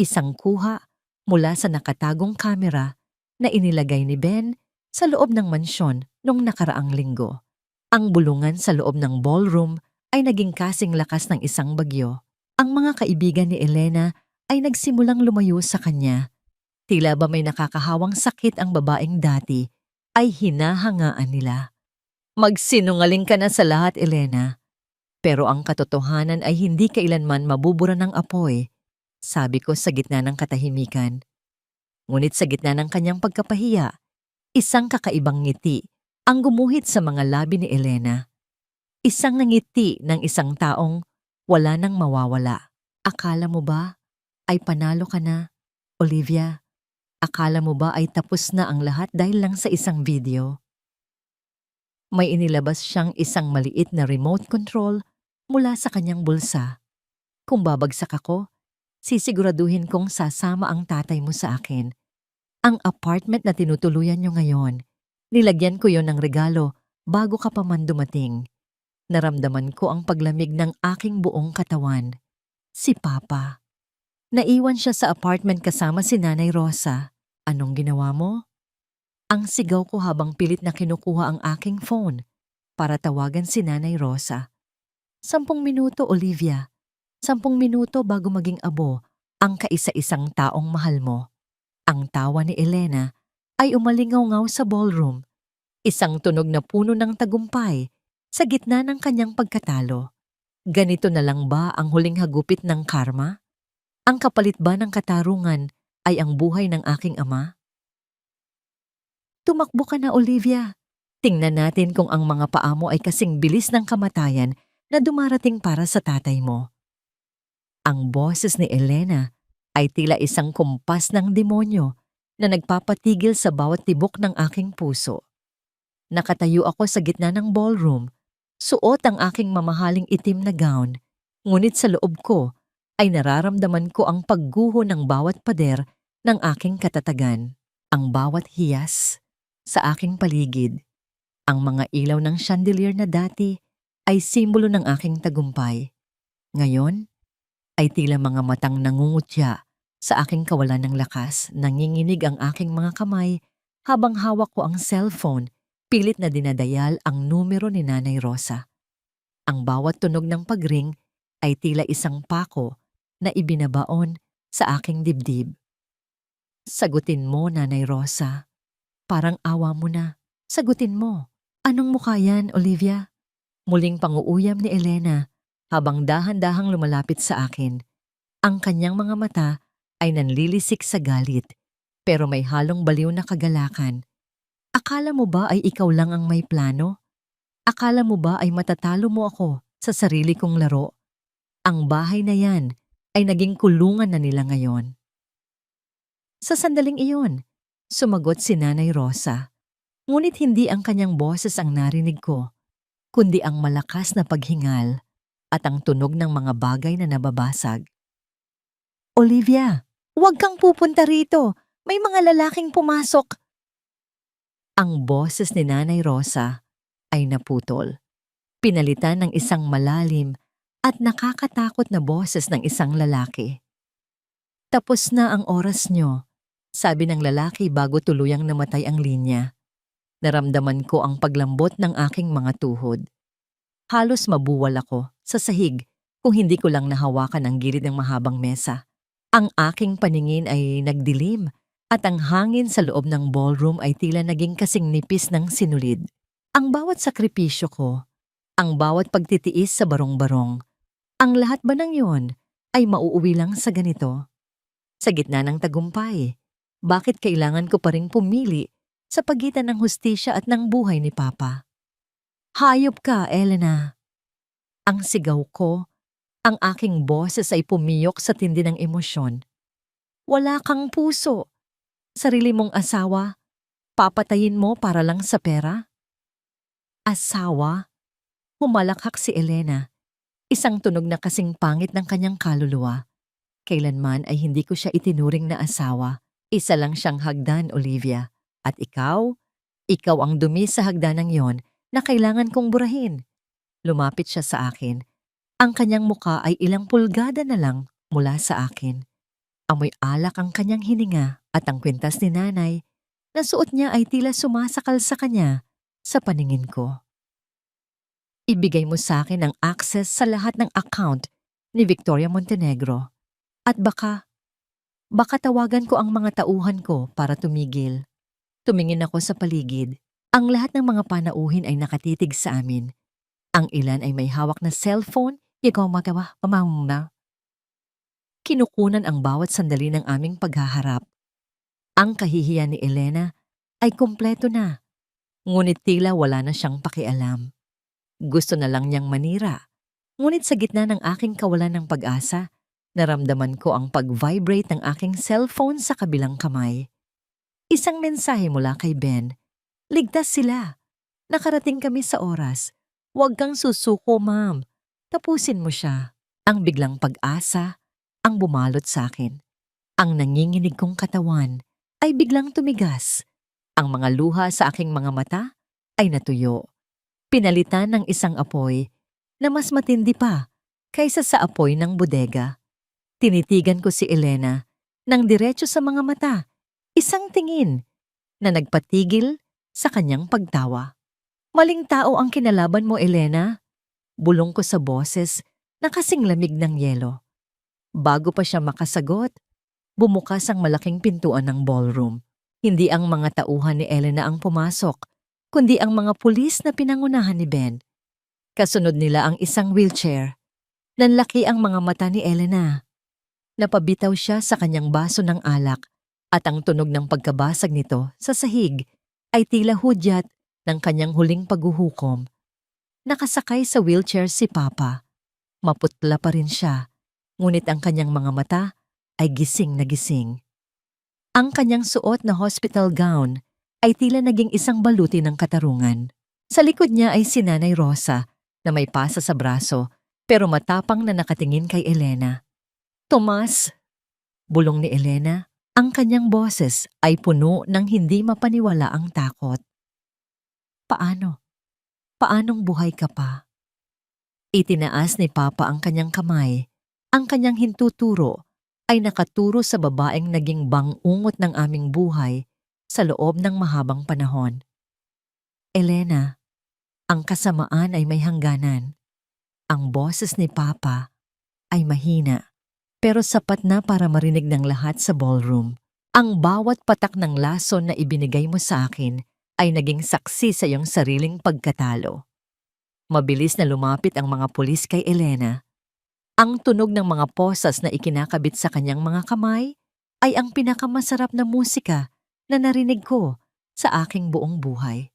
Isang kuha mula sa nakatagong kamera na inilagay ni Ben sa loob ng mansyon noong nakaraang linggo. Ang bulungan sa loob ng ballroom ay naging kasing lakas ng isang bagyo. Ang mga kaibigan ni Elena ay nagsimulang lumayo sa kanya. Tila ba may nakakahawang sakit ang babaeng dati ay hinahangaan nila. Magsinungaling ka na sa lahat, Elena. Pero ang katotohanan ay hindi kailanman mabubura ng apoy, sabi ko sa gitna ng katahimikan. Ngunit sa gitna ng kanyang pagkapahiya, isang kakaibang ngiti ang gumuhit sa mga labi ni Elena. Isang ngiti ng isang taong wala nang mawawala. Akala mo ba ay panalo ka na, Olivia? Akala mo ba ay tapos na ang lahat dahil lang sa isang video? May inilabas siyang isang maliit na remote control mula sa kanyang bulsa. Kung babagsak ako, sisiguraduhin kong sasama ang tatay mo sa akin. Ang apartment na tinutuluyan niyo ngayon, nilagyan ko yon ng regalo bago ka pa man dumating. Naramdaman ko ang paglamig ng aking buong katawan. Si Papa. Naiwan siya sa apartment kasama si Nanay Rosa. Anong ginawa mo? Ang sigaw ko habang pilit na kinukuha ang aking phone para tawagan si Nanay Rosa. 10 minuto, Olivia. 10 minuto bago maging abo ang kaisa-isang taong mahal mo. Ang tawa ni Elena ay umalingaw-ngaw sa ballroom. Isang tunog na puno ng tagumpay sa gitna ng kanyang pagkatalo. Ganito na lang ba ang huling hagupit ng karma? Ang kapalit ba ng katarungan ay ang buhay ng aking ama? Tumakbo ka na, Olivia. Tingnan natin kung ang mga paa mo ay kasing bilis ng kamatayan na dumarating para sa tatay mo. Ang boses ni Elena ay tila isang kumpas ng demonyo na nagpapatigil sa bawat tibok ng aking puso. Nakatayo ako sa gitna ng ballroom, suot ang aking mamahaling itim na gown, ngunit sa loob ko ay nararamdaman ko ang pagguho ng bawat pader ng aking katatagan, ang bawat hiyas sa aking paligid. Ang mga ilaw ng chandelier na dati ay simbolo ng aking tagumpay. Ngayon ay tila mga matang nangungutya sa aking kawalan ng lakas. Nanginginig ang aking mga kamay habang hawak ko ang cellphone, pilit na dinadayal ang numero ni Nanay Rosa. Ang bawat tunog ng pagring ay tila isang pako na ibinabaon sa aking dibdib. Sagutin mo, Nanay Rosa. Parang awa mo na. Sagutin mo. Anong mukha yan, Olivia? Muling panguuyam ni Elena habang dahan-dahang lumalapit sa akin. Ang kanyang mga mata ay nanlilisik sa galit, pero may halong baliw na kagalakan. Akala mo ba ay ikaw lang ang may plano? Akala mo ba ay matatalo mo ako sa sarili kong laro? Ang bahay na yan ay naging kulungan na nila ngayon. Sa sandaling iyon, sumagot si Nanay Rosa. Ngunit hindi ang kanyang boses ang narinig ko, kundi ang malakas na paghingal at ang tunog ng mga bagay na nababasag. Olivia, huwag kang pupunta rito. May mga lalaking pumasok. Ang boses ni Nanay Rosa ay naputol. Pinalitan ng isang malalim at nakakatakot na boses ng isang lalaki. Tapos na ang oras nyo, sabi ng lalaki bago tuluyang namatay ang linya. Naramdaman ko ang paglambot ng aking mga tuhod. Halos mabuwal ako sa sahig kung hindi ko lang nahawakan ang gilid ng mahabang mesa. Ang aking paningin ay nagdilim at ang hangin sa loob ng ballroom ay tila naging kasing nipis ng sinulid. Ang bawat sakripisyo ko, ang bawat pagtitiis sa barong-barong, ang lahat ba ng yon ay mauuwi lang sa ganito? Sa gitna ng tagumpay, bakit kailangan ko pa ring pumili sa pagitan ng hustisya at ng buhay ni Papa? Hayop ka, Elena. Ang sigaw ko, ang aking boses ay pumiyok sa tindi ng emosyon. Wala kang puso. Sarili mong asawa, papatayin mo para lang sa pera? Asawa? Humalakhak si Elena. Isang tunog na kasing pangit ng kanyang kaluluwa. Kailanman ay hindi ko siya itinuring na asawa. Isa lang siyang hagdan, Olivia. At ikaw ang dumi sa hagdanang yon na kailangan kong burahin. Lumapit siya sa akin. Ang kanyang muka ay ilang pulgada na lang mula sa akin. Amoy alak ang kanyang hininga at ang kwintas ni Nanay na suot niya ay tila sumasakal sa kanya sa paningin ko. Ibigay mo sa akin ang access sa lahat ng account ni Victoria Montenegro at baka tawagan ko ang mga tauhan ko para tumigil. Tumingin ako sa paligid. Ang lahat ng mga panauhin ay nakatitig sa amin. Ang ilan ay may hawak na cellphone, kinukunan ang bawat sandali ng aming paghaharap. Ang kahihiyan ni Elena ay kumpleto na, ngunit tila wala na siyang pakialam. Gusto na lang niyang manira, ngunit sa gitna ng aking kawalan ng pag-asa, naramdaman ko ang pag-vibrate ng aking cellphone sa kabilang kamay. Isang mensahe mula kay Ben. Ligtas sila. Nakarating kami sa oras. Huwag kang susuko, ma'am. Tapusin mo siya. Ang biglang pag-asa ang bumalot sa akin. Ang nanginginig kong katawan ay biglang tumigas. Ang mga luha sa aking mga mata ay natuyo. Pinalitan ng isang apoy na mas matindi pa kaysa sa apoy ng bodega. Tinitigan ko si Elena nang diretso sa mga mata. Isang tingin na nagpatigil sa kanyang pagtawa. Maling tao ang kinalaban mo, Elena. Bulong ko sa boses na kasing lamig ng yelo. Bago pa siya makasagot, bumukas ang malaking pintuan ng ballroom. Hindi ang mga tauhan ni Elena ang pumasok, kundi ang mga pulis na pinangunahan ni Ben. Kasunod nila ang isang wheelchair. Nanlaki ang mga mata ni Elena. Napabitaw siya sa kanyang baso ng alak at ang tunog ng pagkabasag nito sa sahig ay tila hudyat ng kanyang huling paghuhukom. Nakasakay sa wheelchair si Papa. Maputla pa rin siya, ngunit ang kanyang mga mata ay gising na gising. Ang kanyang suot na hospital gown ay tila naging isang baluti ng katarungan. Sa likod niya ay si Nanay Rosa na may pasa sa braso pero matapang na nakatingin kay Elena. "Tomas!" Bulong ni Elena, ang kanyang boses ay puno ng hindi mapaniwala ang takot. "Paano? Paanong buhay ka pa?" Itinaas ni Papa ang kanyang kamay. Ang kanyang hintuturo ay nakaturo sa babaeng naging bangungot ng aming buhay sa loob ng mahabang panahon. "Elena, ang kasamaan ay may hangganan." Ang boses ni Papa ay mahina, pero sapat na para marinig ng lahat sa ballroom. Ang bawat patak ng lason na ibinigay mo sa akin ay naging saksi sa iyong sariling pagkatalo. Mabilis na lumapit ang mga pulis kay Elena. Ang tunog ng mga posas na ikinakabit sa kanyang mga kamay ay ang pinakamasarap na musika na narinig ko sa aking buong buhay.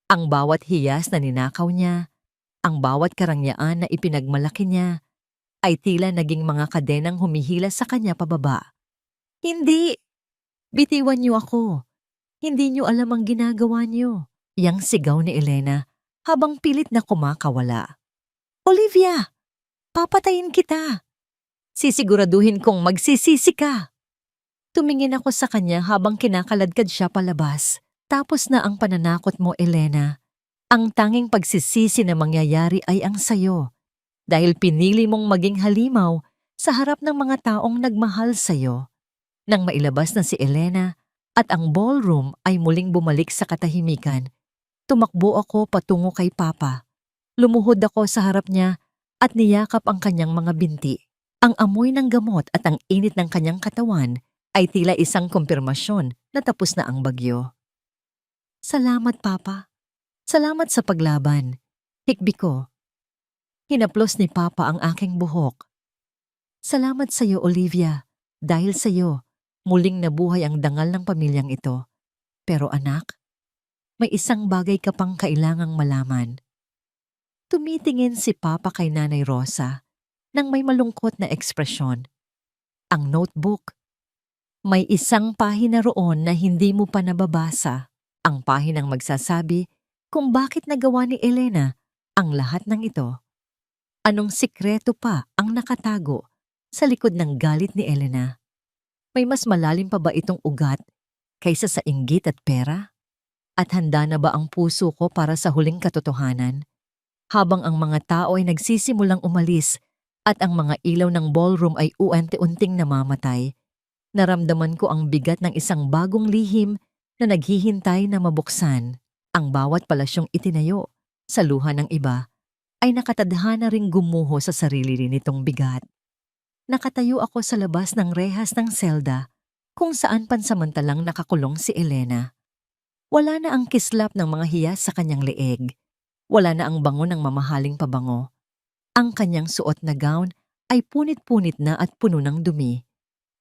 Ang bawat hiyas na ninakaw niya, ang bawat karangyaan na ipinagmalaki niya, ay tila naging mga kadenang humihila sa kanya pababa. "Hindi! Bitiwan niyo ako! Hindi niyo alam ang ginagawa niyo!" Yang sigaw ni Elena habang pilit na kumakawala. "Olivia! Papatayin kita! Sisiguraduhin kong magsisisi ka!" Tumingin ako sa kanya habang kinakaladkad siya palabas. "Tapos na ang pananakot mo, Elena. Ang tanging pagsisisi na mangyayari ay ang sayo dahil pinili mong maging halimaw sa harap ng mga taong nagmahal sayo." Nang mailabas na si Elena at ang ballroom ay muling bumalik sa katahimikan, tumakbo ako patungo kay Papa. Lumuhod ako sa harap niya at niyakap ang kanyang mga binti. Ang amoy ng gamot at ang init ng kanyang katawan ay tila isang kumpirmasyon na tapos na ang bagyo. "Salamat, Papa. Salamat sa paglaban." Hikbi ko. Hinaplos ni Papa ang aking buhok. "Salamat sa iyo, Olivia. Dahil sa iyo, muling nabuhay ang dangal ng pamilyang ito. Pero anak, may isang bagay ka pang kailangang malaman." Tumitingin si Papa kay Nanay Rosa nang may malungkot na ekspresyon. Ang notebook. May isang pahina roon na hindi mo pa nababasa. Ang pahinang magsasabi kung bakit nagawa ni Elena ang lahat ng ito. Anong sikreto pa ang nakatago sa likod ng galit ni Elena? May mas malalim pa ba itong ugat kaysa sa inggit at pera? At handa na ba ang puso ko para sa huling katotohanan? Habang ang mga tao ay nagsisimulang umalis at ang mga ilaw ng ballroom ay unti-unting namamatay, naramdaman ko ang bigat ng isang bagong lihim na naghihintay na mabuksan. Ang bawat palasyong itinayo sa luha ng iba ay nakatadhana ring gumuho sa sarili rin itong bigat. Nakatayo ako sa labas ng rehas ng selda kung saan pansamantalang nakakulong si Elena. Wala na ang kislap ng mga hiyas sa kanyang leeg. Wala na ang bango ng mamahaling pabango. Ang kanyang suot na gown ay punit-punit na at puno ng dumi.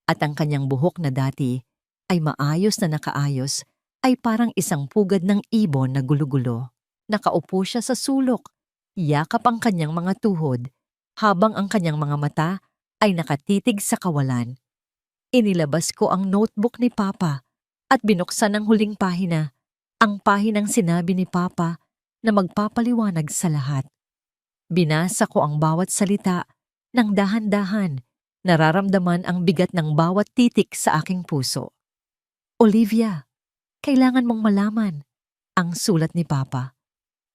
At ang kanyang buhok na dati ay maayos na nakaayos ay parang isang pugad ng ibon na gulo-gulo. Nakaupo siya sa sulok, yakap ang kanyang mga tuhod, habang ang kanyang mga mata ay nakatitig sa kawalan. Inilabas ko ang notebook ni Papa at binuksan ang huling pahina, ang pahinang sinabi ni Papa na magpapaliwanag sa lahat. Binasa ko ang bawat salita ng dahan-dahan, nararamdaman ang bigat ng bawat titik sa aking puso. "Olivia, kailangan mong malaman," ang sulat ni Papa.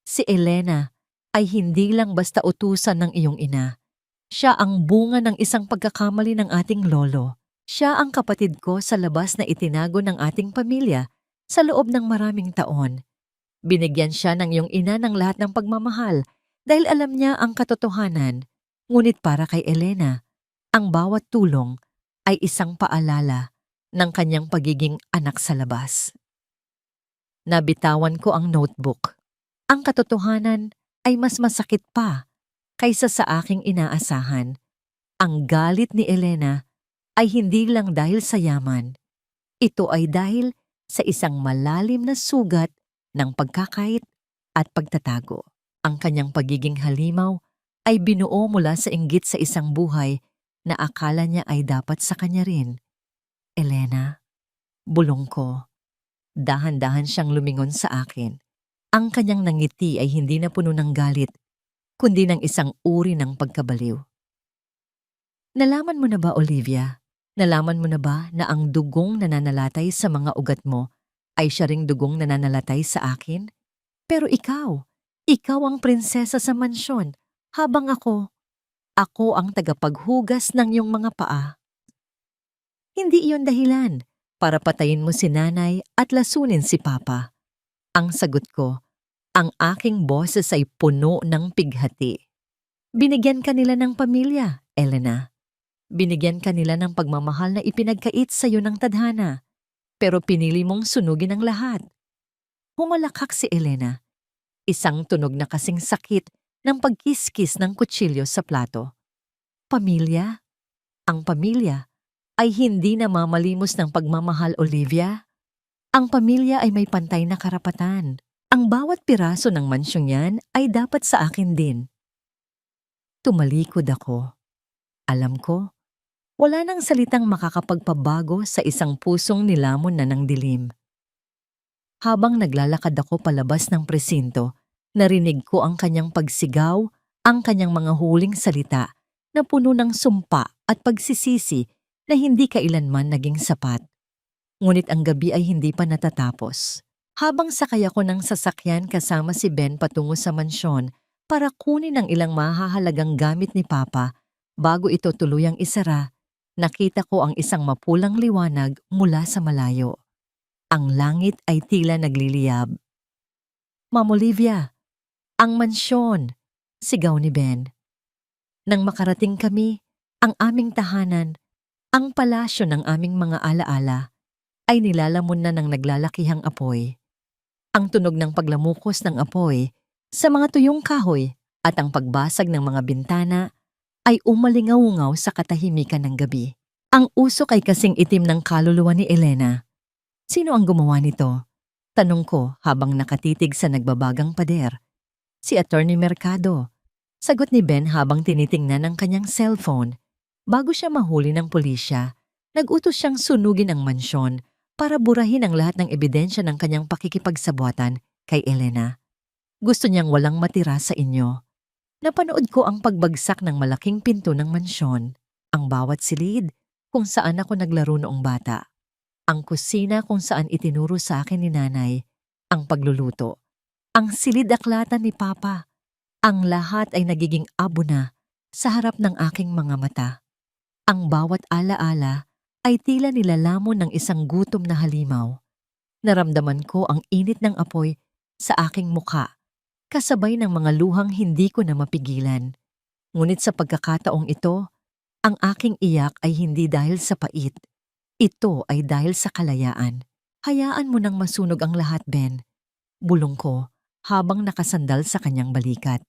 "Si Elena ay hindi lang basta utusan ng iyong ina. Siya ang bunga ng isang pagkakamali ng ating lolo. Siya ang kapatid ko sa labas na itinago ng ating pamilya sa loob ng maraming taon. Binigyan siya ng iyong ina ng lahat ng pagmamahal dahil alam niya ang katotohanan. Ngunit para kay Elena, ang bawat tulong ay isang paalala ng kanyang pagiging anak sa labas." Nabitawan ko ang notebook. Ang katotohanan ay mas masakit pa kaysa sa aking inaasahan. Ang galit ni Elena ay hindi lang dahil sa yaman. Ito ay dahil sa isang malalim na sugat ng pagkakait at pagtatago. Ang kanyang pagiging halimaw ay binuo mula sa inggit sa isang buhay na akala niya ay dapat sa kanya rin. Elena, bulong ko. Dahan-dahan siyang lumingon sa akin. Ang kanyang nangiti ay hindi na puno ng galit, kundi ng isang uri ng pagkabaliw. Nalaman mo na ba, Olivia? Nalaman mo na ba na ang dugong nananalatay sa mga ugat mo ay siya ring dugong nananalatay sa akin? Pero ikaw ang prinsesa sa mansyon, habang ako ang tagapaghugas ng iyong mga paa. Hindi iyon dahilan para patayin mo si nanay at lasunin si papa. Ang sagot ko, ang aking boses ay puno ng pighati. Binigyan ka nila ng pamilya, Elena. Binigyan ka nila ng pagmamahal na ipinagkait sa iyo ng tadhana, pero pinili mong sunugin ang lahat. Humalakak si Elena. Isang tunog na kasing sakit ng pagkiskis ng kutsilyo sa plato. Pamilya? Ang pamilya ay hindi namamalimos ng pagmamahal, Olivia. Ang pamilya ay may pantay na karapatan. Ang bawat piraso ng mansyong yan ay dapat sa akin din. Tumalikod ako. Alam ko, wala nang salitang makakapagpabago sa isang pusong nilamon na ng dilim. Habang naglalakad ako palabas ng presinto, narinig ko ang kanyang pagsigaw, ang kanyang mga huling salita na puno ng sumpa at pagsisisi na hindi kailanman naging sapat. Ngunit ang gabi ay hindi pa natatapos. Habang sakay ako ng sasakyan kasama si Ben patungo sa mansyon para kunin ang ilang mahahalagang gamit ni Papa bago ito tuluyang isara, nakita ko ang isang mapulang liwanag mula sa malayo. Ang langit ay tila nagliliyab. Ma'am Olivia, ang mansyon, sigaw ni Ben. Nang makarating kami, ang aming tahanan, ang palasyo ng aming mga alaala, ay nilalamon na ng naglalakihang apoy. Ang tunog ng paglamukos ng apoy sa mga tuyong kahoy at ang pagbasag ng mga bintana ay umalingaw-ngaw sa katahimikan ng gabi. Ang usok ay kasing itim ng kaluluwa ni Elena. Sino ang gumawa nito? Tanong ko habang nakatitig sa nagbabagang pader. Si Attorney Mercado. Sagot ni Ben habang tinitingnan ang kanyang cellphone. Bago siya mahuli ng pulisya, nag-utos siyang sunugin ang mansyon para burahin ang lahat ng ebidensya ng kanyang pakikipagsabwatan kay Elena. Gusto niyang walang matira sa inyo. Napanood ko ang pagbagsak ng malaking pinto ng mansyon, ang bawat silid kung saan ako naglaro noong bata, ang kusina kung saan itinuro sa akin ni nanay, ang pagluluto, ang silid-aklatan ni Papa. Ang lahat ay nagiging abo na sa harap ng aking mga mata. Ang bawat alaala ay tila nilalamon ng isang gutom na halimaw. Naramdaman ko ang init ng apoy sa aking muka, kasabay ng mga luhang hindi ko na mapigilan. Ngunit sa pagkakataong ito, ang aking iyak ay hindi dahil sa pait. Ito ay dahil sa kalayaan. Hayaan mo nang masunog ang lahat, Ben. Bulong ko habang nakasandal sa kanyang balikat.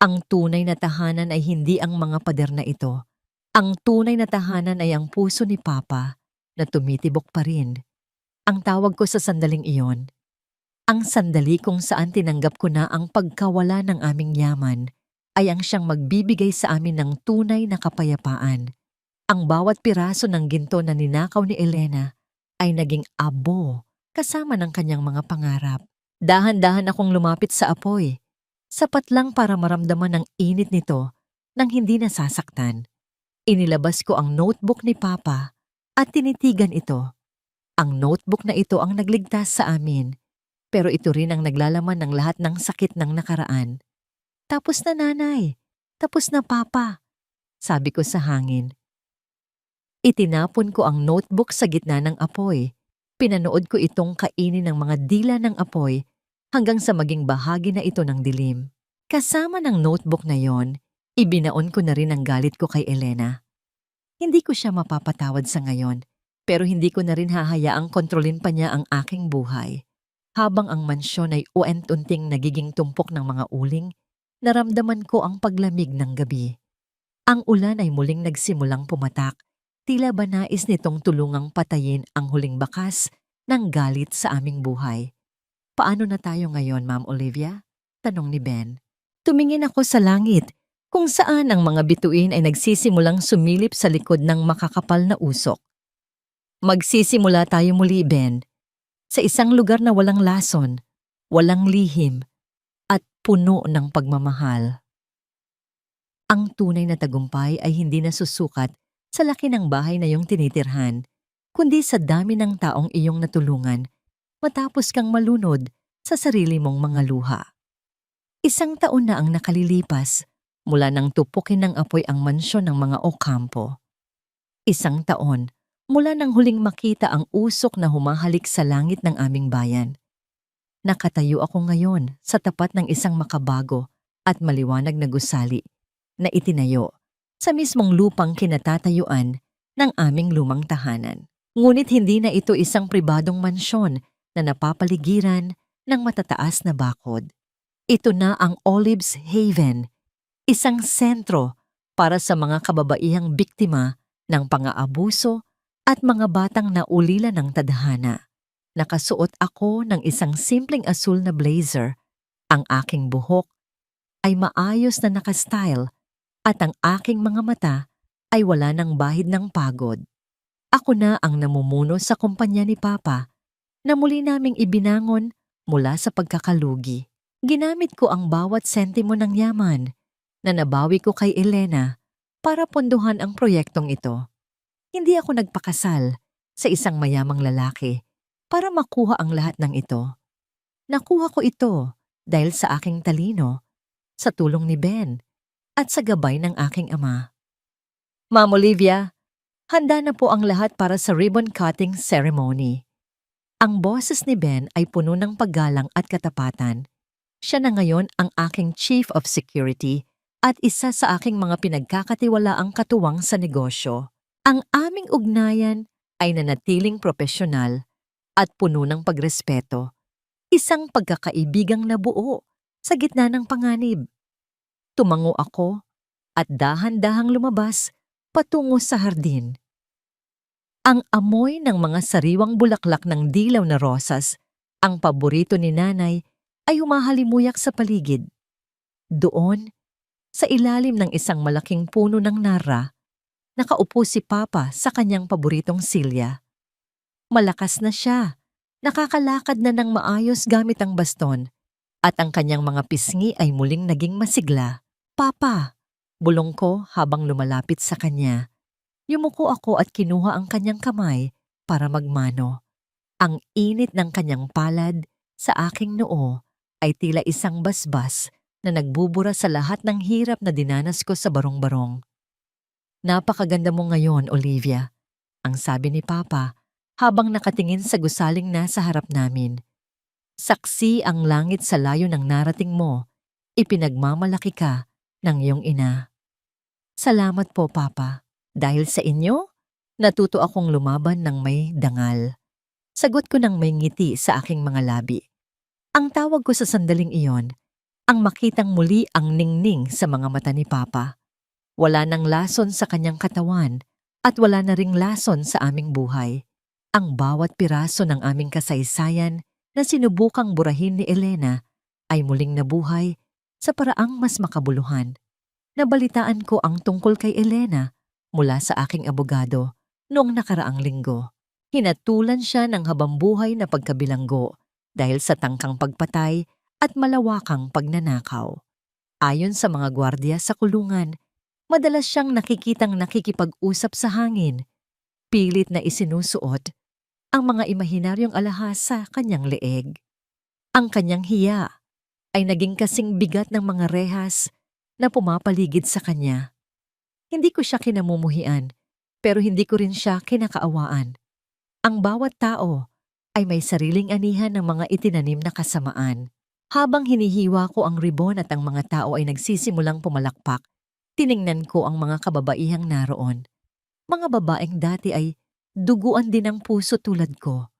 Ang tunay na tahanan ay hindi ang mga pader na ito. Ang tunay na tahanan ay ang puso ni Papa na tumitibok pa rin. Ang tawag ko sa sandaling iyon, ang sandali kung saan tinanggap ko na ang pagkawala ng aming yaman ay ang siyang magbibigay sa amin ng tunay na kapayapaan. Ang bawat piraso ng ginto na ninakaw ni Elena ay naging abo kasama ng kanyang mga pangarap. Dahan-dahan akong lumapit sa apoy, sapat lang para maramdaman ang init nito nang hindi nasasaktan. Inilabas ko ang notebook ni Papa at tinitigan ito. Ang notebook na ito ang nagligtas sa amin, pero ito rin ang naglalaman ng lahat ng sakit ng nakaraan. Tapos na nanay, tapos na Papa, sabi ko sa hangin. Itinapon ko ang notebook sa gitna ng apoy. Pinanood ko itong kainin ng mga dila ng apoy hanggang sa maging bahagi na ito ng dilim. Kasama ng notebook na yon, ibinaon ko na rin ang galit ko kay Elena. Hindi ko siya mapapatawad sa ngayon, pero hindi ko na rin hahayaang kontrolin pa niya ang aking buhay. Habang ang mansyon ay uent-unting nagiging tumpok ng mga uling, naramdaman ko ang paglamig ng gabi. Ang ulan ay muling nagsimulang pumatak, tila ba nais nitong tulungang patayin ang huling bakas ng galit sa aming buhay. Paano na tayo ngayon, Ma'am Olivia? Tanong ni Ben. Tumingin ako sa langit, kung saan ang mga bituin ay nagsisimulang sumilip sa likod ng makakapal na usok. Magsisimula tayo muli, Ben, sa isang lugar na walang lason, walang lihim, at puno ng pagmamahal. Ang tunay na tagumpay ay hindi nasusukat sa laki ng bahay na iyong tinitirhan, kundi sa dami ng taong iyong natulungan matapos kang malunod sa sarili mong mga luha. 1 taon na ang nakalilipas mula nang tupukin ng apoy ang mansyon ng mga Ocampo. 1 taon mula nang huling makita ang usok na humahalik sa langit ng aming bayan. Nakatayo ako ngayon sa tapat ng isang makabago at maliwanag na gusali na itinayo sa mismong lupang kinatatayuan ng aming lumang tahanan. Ngunit hindi na ito isang pribadong mansyon na napapaligiran ng matataas na bakod. Ito na ang Olives Haven, isang sentro para sa mga kababaihang biktima ng pang-aabuso at mga batang naulila ng tadhana. Nakasuot ako ng isang simpleng asul na blazer. Ang aking buhok ay maayos na nakastyle at ang aking mga mata ay wala ng bahid ng pagod. Ako na ang namumuno sa kumpanya ni Papa na muli naming ibinangon mula sa pagkakalugi. Ginamit ko ang bawat sentimo ng yaman na nabawi ko kay Elena para pondohan ang proyektong ito. Hindi ako nagpakasal sa isang mayamang lalaki para makuha ang lahat ng ito. Nakuha ko ito dahil sa aking talino, sa tulong ni Ben, at sa gabay ng aking ama. Ma'am Olivia, handa na po ang lahat para sa ribbon cutting ceremony. Ang boses ni Ben ay puno ng paggalang at katapatan. Siya na ngayon ang aking Chief of Security at isa sa aking mga pinagkakatiwalaang katuwang sa negosyo. Ang aming ugnayan ay nanatiling propesyonal at puno ng pagrespeto. Isang pagkakaibigang nabuo sa gitna ng panganib. Tumango ako at dahan-dahang lumabas patungo sa hardin. Ang amoy ng mga sariwang bulaklak ng dilaw na rosas, ang paborito ni nanay, ay humahalimuyak sa paligid. Doon, sa ilalim ng isang malaking puno ng narra, nakaupo si Papa sa kanyang paboritong silya. Malakas na siya, nakakalakad na ng maayos gamit ang baston, at ang kanyang mga pisngi ay muling naging masigla. Papa, bulong ko habang lumalapit sa kanya. Yumuko ako at kinuha ang kanyang kamay para magmano. Ang init ng kanyang palad sa aking noo ay tila isang basbas na nagbubura sa lahat ng hirap na dinanas ko sa barong-barong. Napakaganda mo ngayon, Olivia, ang sabi ni Papa habang nakatingin sa gusaling nasa harap namin. Saksi ang langit sa layo ng narating mo, ipinagmamalaki ka ng iyong ina. Salamat po, Papa. Dahil sa inyo, natuto akong lumaban ng may dangal. Sagot ko ng may ngiti sa aking mga labi. Ang tawag ko sa sandaling iyon, ang makitang muli ang ningning sa mga mata ni Papa. Wala nang lason sa kanyang katawan at wala na ring lason sa aming buhay. Ang bawat piraso ng aming kasaysayan na sinubukang burahin ni Elena ay muling nabuhay sa paraang mas makabuluhan. Nabalitaan ko ang tungkol kay Elena mula sa aking abogado noong nakaraang linggo. Hinatulan siya ng habambuhay na pagkabilanggo dahil sa tangkang pagpatay at malawakang pagnanakaw. Ayon sa mga gwardiya sa kulungan, madalas siyang nakikitang nakikipag-usap sa hangin, pilit na isinusuot ang mga imahinaryong alahas sa kanyang leeg. Ang kanyang hiya ay naging kasing bigat ng mga rehas na pumapaligid sa kanya. Hindi ko siya kinamumuhian, pero hindi ko rin siya kinakaawaan. Ang bawat tao ay may sariling anihan ng mga itinanim na kasamaan. Habang hinihiwa ko ang ribon at ang mga tao ay nagsisimulang pumalakpak, tiningnan ko ang mga kababaihang naroon. Mga babaeng dati ay duguan din ang puso tulad ko.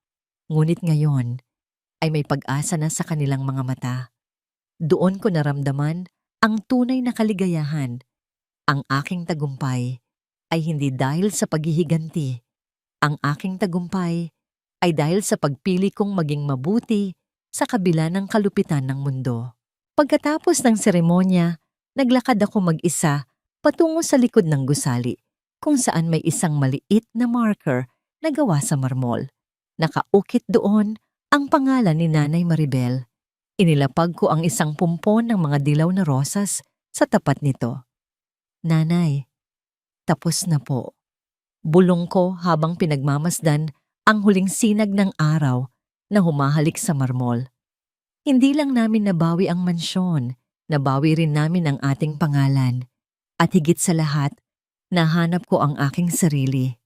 Ngunit ngayon ay may pag-asa na sa kanilang mga mata. Doon ko naramdaman ang tunay na kaligayahan. Ang aking tagumpay ay hindi dahil sa paghihiganti. Ang aking tagumpay ay dahil sa pagpili kong maging mabuti sa kabila ng kalupitan ng mundo. Pagkatapos ng seremonya, naglakad ako mag-isa patungo sa likod ng gusali kung saan may isang maliit na marker na gawa sa marmol. Nakaukit doon ang pangalan ni Nanay Maribel. Inilapag ko ang isang pumpon ng mga dilaw na rosas sa tapat nito. Nanay, tapos na po. Bulong ko habang pinagmamasdan ang huling sinag ng araw na humahalik sa marmol. Hindi lang namin nabawi ang mansyon, nabawi rin namin ang ating pangalan. At higit sa lahat, nahanap ko ang aking sarili.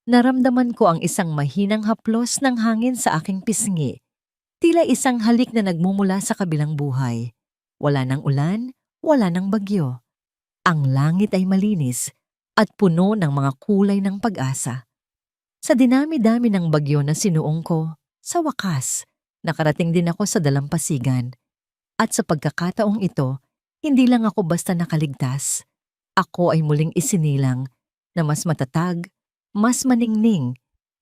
Naramdaman ko ang isang mahinang haplos ng hangin sa aking pisngi. Tila isang halik na nagmumula sa kabilang buhay. Wala ng ulan, wala ng bagyo. Ang langit ay malinis at puno ng mga kulay ng pag-asa. Sa dinami-dami ng bagyo na sinuong ko, sa wakas, nakarating din ako sa dalampasigan. At sa pagkakataong ito, hindi lang ako basta nakaligtas. Ako ay muling isinilang na mas matatag, mas maningning,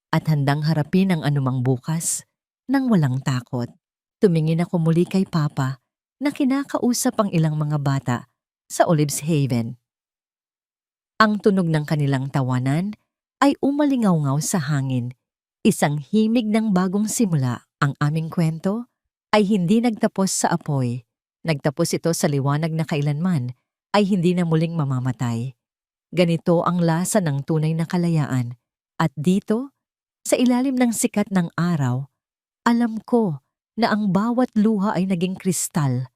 at handang harapin ang anumang bukas nang walang takot. Tumingin ako muli kay Papa na kinakausap ang ilang mga bata sa Olives Haven. Ang tunog ng kanilang tawanan ay umalingaw-ngaw sa hangin. Isang himig ng bagong simula. Ang aming kwento ay hindi nagtapos sa apoy. Nagtapos ito sa liwanag na kailanman ay hindi na muling mamamatay. Ganito ang lasa ng tunay na kalayaan. At dito, sa ilalim ng sikat ng araw, alam ko na ang bawat luha ay naging kristal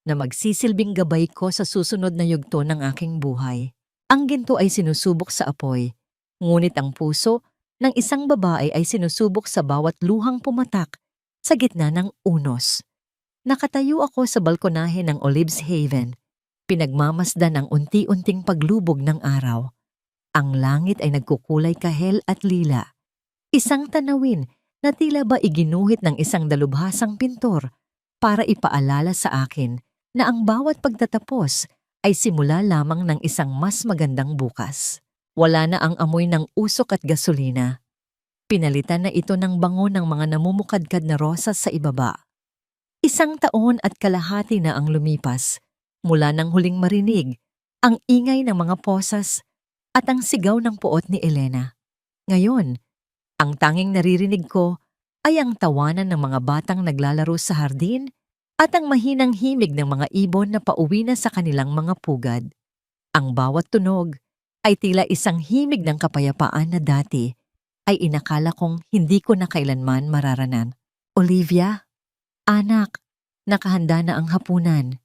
na magsisilbing gabay ko sa susunod na yugto ng aking buhay. Ang ginto ay sinusubok sa apoy, ngunit ang puso ng isang babae ay sinusubok sa bawat luhang pumatak sa gitna ng unos. Nakatayo ako sa balkonahe ng Olives Haven, pinagmamasdan ang unti-unting paglubog ng araw. Ang langit ay nagkukulay kahel at lila. Isang tanawin na tila ba iginuhit ng isang dalubhasang pintor para ipaalala sa akin na ang bawat pagtatapos ay simula lamang ng isang mas magandang bukas. Wala na ang amoy ng usok at gasolina. Pinalitan na ito ng bango ng mga namumukadkad na rosas sa ibaba. 1 taon at kalahati na ang lumipas mula nang huling marinig ang ingay ng mga posas at ang sigaw ng puot ni Elena. Ngayon, ang tanging naririnig ko ay ang tawanan ng mga batang naglalaro sa hardin at ang mahinang himig ng mga ibon na pauwi na sa kanilang mga pugad. Ang bawat tunog ay tila isang himig ng kapayapaan na dati ay inakala kong hindi ko na kailanman mararanan. Olivia, anak, nakahanda na ang hapunan.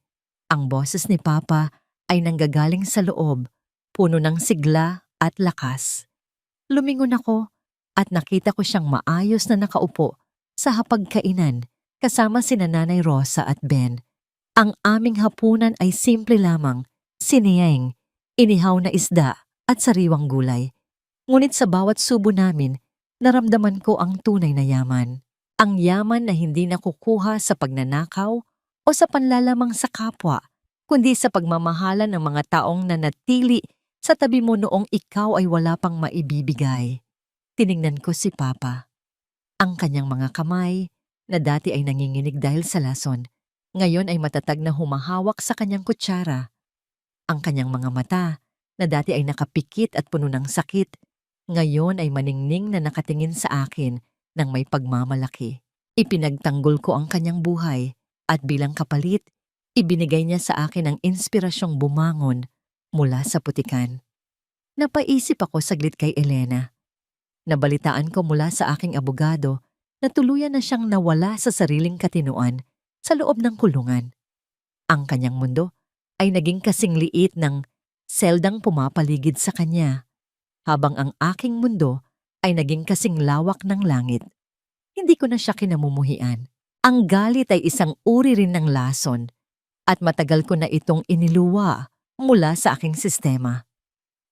Ang boses ni Papa ay nanggagaling sa loob, puno ng sigla at lakas. Lumingon ako at nakita ko siyang maayos na nakaupo sa hapagkainan kasama sina Nanay Rosa at Ben. Ang aming hapunan ay simple lamang, siniyeng, inihaw na isda at sariwang gulay. Ngunit sa bawat subo namin, naramdaman ko ang tunay na yaman. Ang yaman na hindi nakukuha sa pagnanakaw o sa panlalamang sa kapwa, kundi sa pagmamahalan ng mga taong nanatili sa tabi mo noong ikaw ay wala pang maibibigay. Tiningnan ko si Papa. Ang kanyang mga kamay, na dati ay nanginginig dahil sa lason, ngayon ay matatag na humahawak sa kanyang kutsara. Ang kanyang mga mata, na dati ay nakapikit at puno ng sakit, ngayon ay maningning na nakatingin sa akin ng may pagmamalaki. Ipinagtanggol ko ang kanyang buhay at bilang kapalit, ibinigay niya sa akin ang inspirasyong bumangon mula sa putikan. Napaisip ako saglit kay Elena. Nabalitaan ko mula sa aking abogado na tuluyan na siyang nawala sa sariling katinuan sa loob ng kulungan. Ang kanyang mundo ay naging kasing liit ng seldang pumapaligid sa kanya, habang ang aking mundo ay naging kasing lawak ng langit. Hindi ko na siya kinamumuhian. Ang galit ay isang uri rin ng lason at matagal ko na itong iniluwa mula sa aking sistema.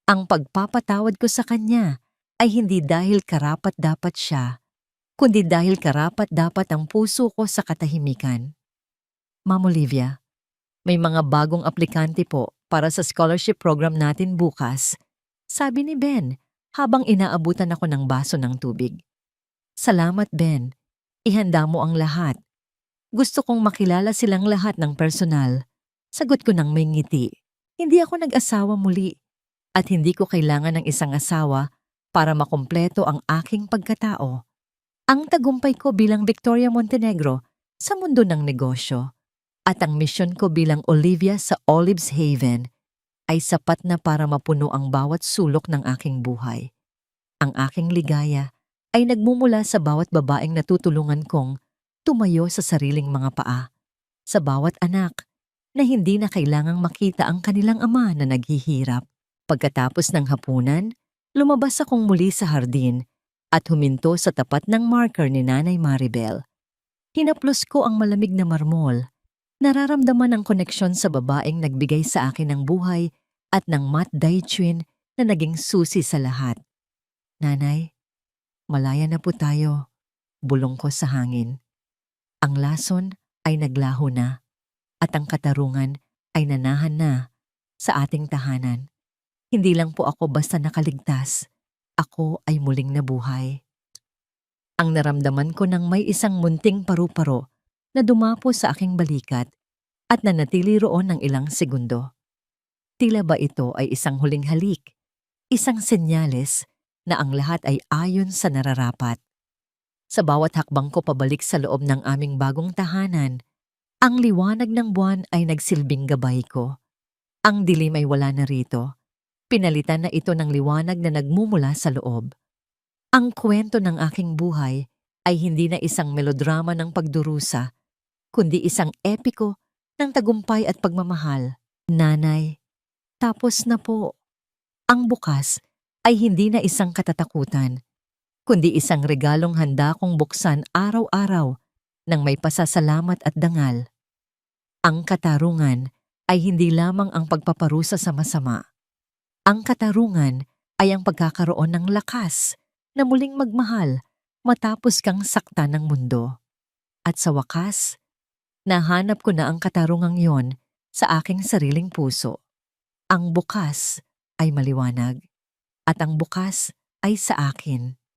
Ang pagpapatawad ko sa kanya ay hindi dahil karapat-dapat siya, kundi dahil karapat-dapat ang puso ko sa katahimikan. Ma'am Olivia, may mga bagong aplikante po para sa scholarship program natin bukas, sabi ni Ben habang inaabutan ako ng baso ng tubig. Salamat, Ben. Ihanda mo ang lahat. Gusto kong makilala silang lahat ng personal. Sagot ko ng may ngiti. Hindi ako nag-asawa muli at hindi ko kailangan ng isang asawa para makumpleto ang aking pagkatao. Ang tagumpay ko bilang Victoria Montenegro sa mundo ng negosyo at ang misyon ko bilang Olivia sa Olives Haven ay sapat na para mapuno ang bawat sulok ng aking buhay. Ang aking ligaya ay nagmumula sa bawat babaeng natutulungan kong tumayo sa sariling mga paa, sa bawat anak na hindi na kailangang makita ang kanilang ama na naghihirap. Pagkatapos ng hapunan, lumabas akong muli sa hardin at huminto sa tapat ng marker ni Nanay Maribel. Hinaplos ko ang malamig na marmol. Nararamdaman ang koneksyon sa babaeng nagbigay sa akin ng buhay at ng Mat Daichuin na naging susi sa lahat. Nanay, malaya na po tayo, bulong ko sa hangin. Ang lason ay naglaho na at ang katarungan ay nanahan na sa ating tahanan. Hindi lang po ako basta nakaligtas, ako ay muling nabuhay. Ang naramdaman ko nang may isang munting paru-paro na dumapo sa aking balikat at nanatili roon ng ilang segundo. Tila ba ito ay isang huling halik, isang senyales na ang lahat ay ayon sa nararapat. Sa bawat hakbang ko pabalik sa loob ng aming bagong tahanan, ang liwanag ng buwan ay nagsilbing gabay ko. Ang dilim ay wala na rito. Pinalitan na ito ng liwanag na nagmumula sa loob. Ang kwento ng aking buhay ay hindi na isang melodrama ng pagdurusa, kundi isang epiko ng tagumpay at pagmamahal. Nanay, tapos na po. Ang bukas ay hindi na isang katatakutan, kundi isang regalong handa kong buksan araw-araw nang may pasasalamat at dangal. Ang katarungan ay hindi lamang ang pagpaparusa sa masama. Ang katarungan ay ang pagkakaroon ng lakas na muling magmahal matapos kang saktan ng mundo. At sa wakas, nahanap ko na ang katarungang yon sa aking sariling puso. Ang bukas ay maliwanag at ang bukas ay sa akin.